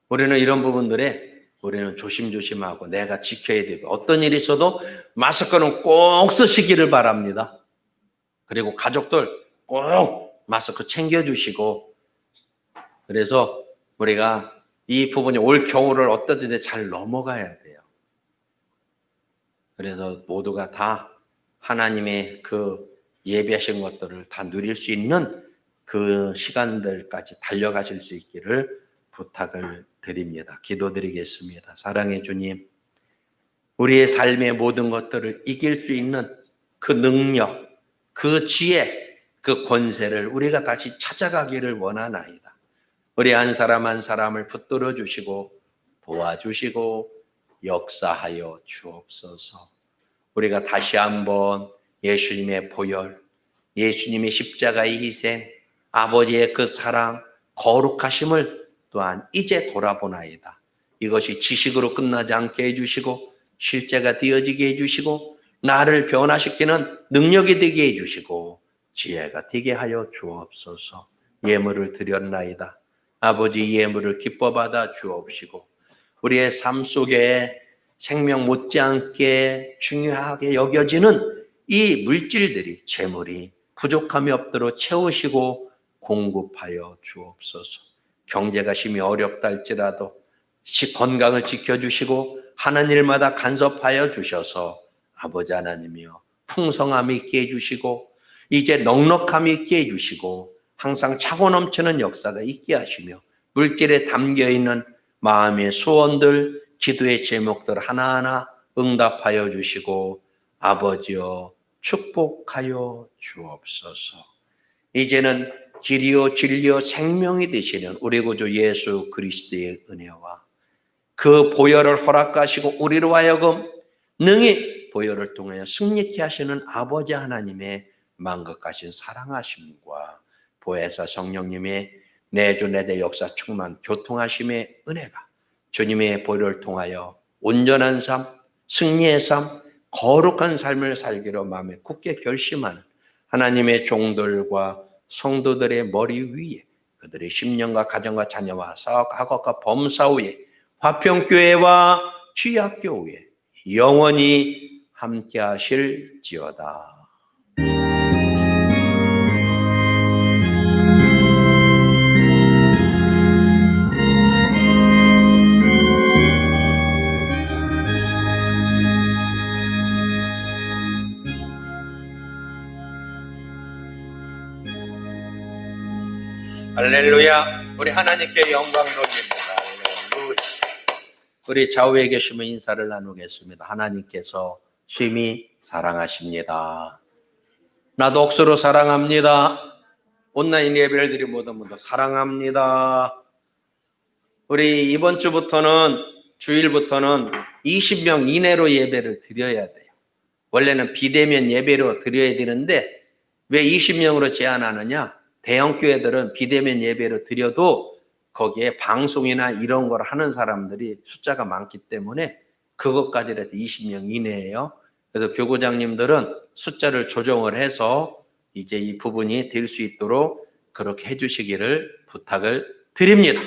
Speaker 1: 우리는 이런 부분들에 우리는 조심조심하고 내가 지켜야 되고 어떤 일이 있어도 마스크는 꼭 쓰시기를 바랍니다. 그리고 가족들 꼭 마스크 챙겨주시고 그래서 우리가 이 부분이 올 겨울을 어떻게든 잘 넘어가야 돼요. 그래서 모두가 다 하나님의 그 예비하신 것들을 다 누릴 수 있는 그 시간들까지 달려가실 수 있기를 부탁을 드립니다. 기도드리겠습니다. 사랑의 주님, 우리의 삶의 모든 것들을 이길 수 있는 그 능력, 그 지혜, 그 권세를 우리가 다시 찾아가기를 원하나이다. 우리 한 사람 한 사람을 붙들어 주시고 도와주시고 역사하여 주옵소서. 우리가 다시 한번 예수님의 보혈, 예수님의 십자가의 희생, 아버지의 그 사랑, 거룩하심을 또한 이제 돌아보나이다. 이것이 지식으로 끝나지 않게 해주시고 실제가 되어지게 해주시고 나를 변화시키는 능력이 되게 해주시고 지혜가 되게 하여 주옵소서. 예물을 드렸나이다. 아버지 예물을 기뻐 받아 주옵시고 우리의 삶 속에 생명 못지않게 중요하게 여겨지는 이 물질들이 재물이 부족함이 없도록 채우시고 공급하여 주옵소서. 경제가 심히 어렵다 할지라도 건강을 지켜주시고 하는 일마다 간섭하여 주셔서 아버지 하나님이여 풍성함이 있게 해주시고 이제 넉넉함이 있게 해주시고 항상 차고 넘치는 역사가 있게 하시며 물길에 담겨있는 마음의 소원들, 기도의 제목들 하나하나 응답하여 주시고 아버지여 축복하여 주옵소서. 이제는 길이요 진리요 생명이 되시는 우리 구주 예수 그리스도의 은혜와 그 보혈을 허락하시고 우리로 하여금 능히 보혈을 통하여 승리케 하시는 아버지 하나님의 만극하신 사랑하심과 보혜사 성령님의 내주 내대 역사 충만 교통하심의 은혜가 주님의 보혈을 통하여 온전한 삶, 승리의 삶, 거룩한 삶을 살기로 마음에 굳게 결심하는 하나님의 종들과 성도들의 머리 위에 그들의 심령과 가정과 자녀와 사업, 학업과 범사 위에 화평교회와 취약교회 영원히 함께 하실지어다. 할렐루야. 우리 하나님께 영광 돌립니다. 할렐루야. 우리 좌우에 계시면 인사를 나누겠습니다. 하나님께서 심히 사랑하십니다. 나도 억수로 사랑합니다. 온라인 예배를 드린 모든 분들 사랑합니다. 우리 이번 주부터는 주일부터는 20명 이내로 예배를 드려야 돼요. 원래는 비대면 예배로 드려야 되는데 왜 20명으로 제한하느냐? 대형 교회들은 비대면 예배로 드려도 거기에 방송이나 이런 걸 하는 사람들이 숫자가 많기 때문에 그것까지 해서 20명 이내예요. 그래서 교구장님들은 숫자를 조정을 해서 이제 이 부분이 될 수 있도록 그렇게 해주시기를 부탁을 드립니다.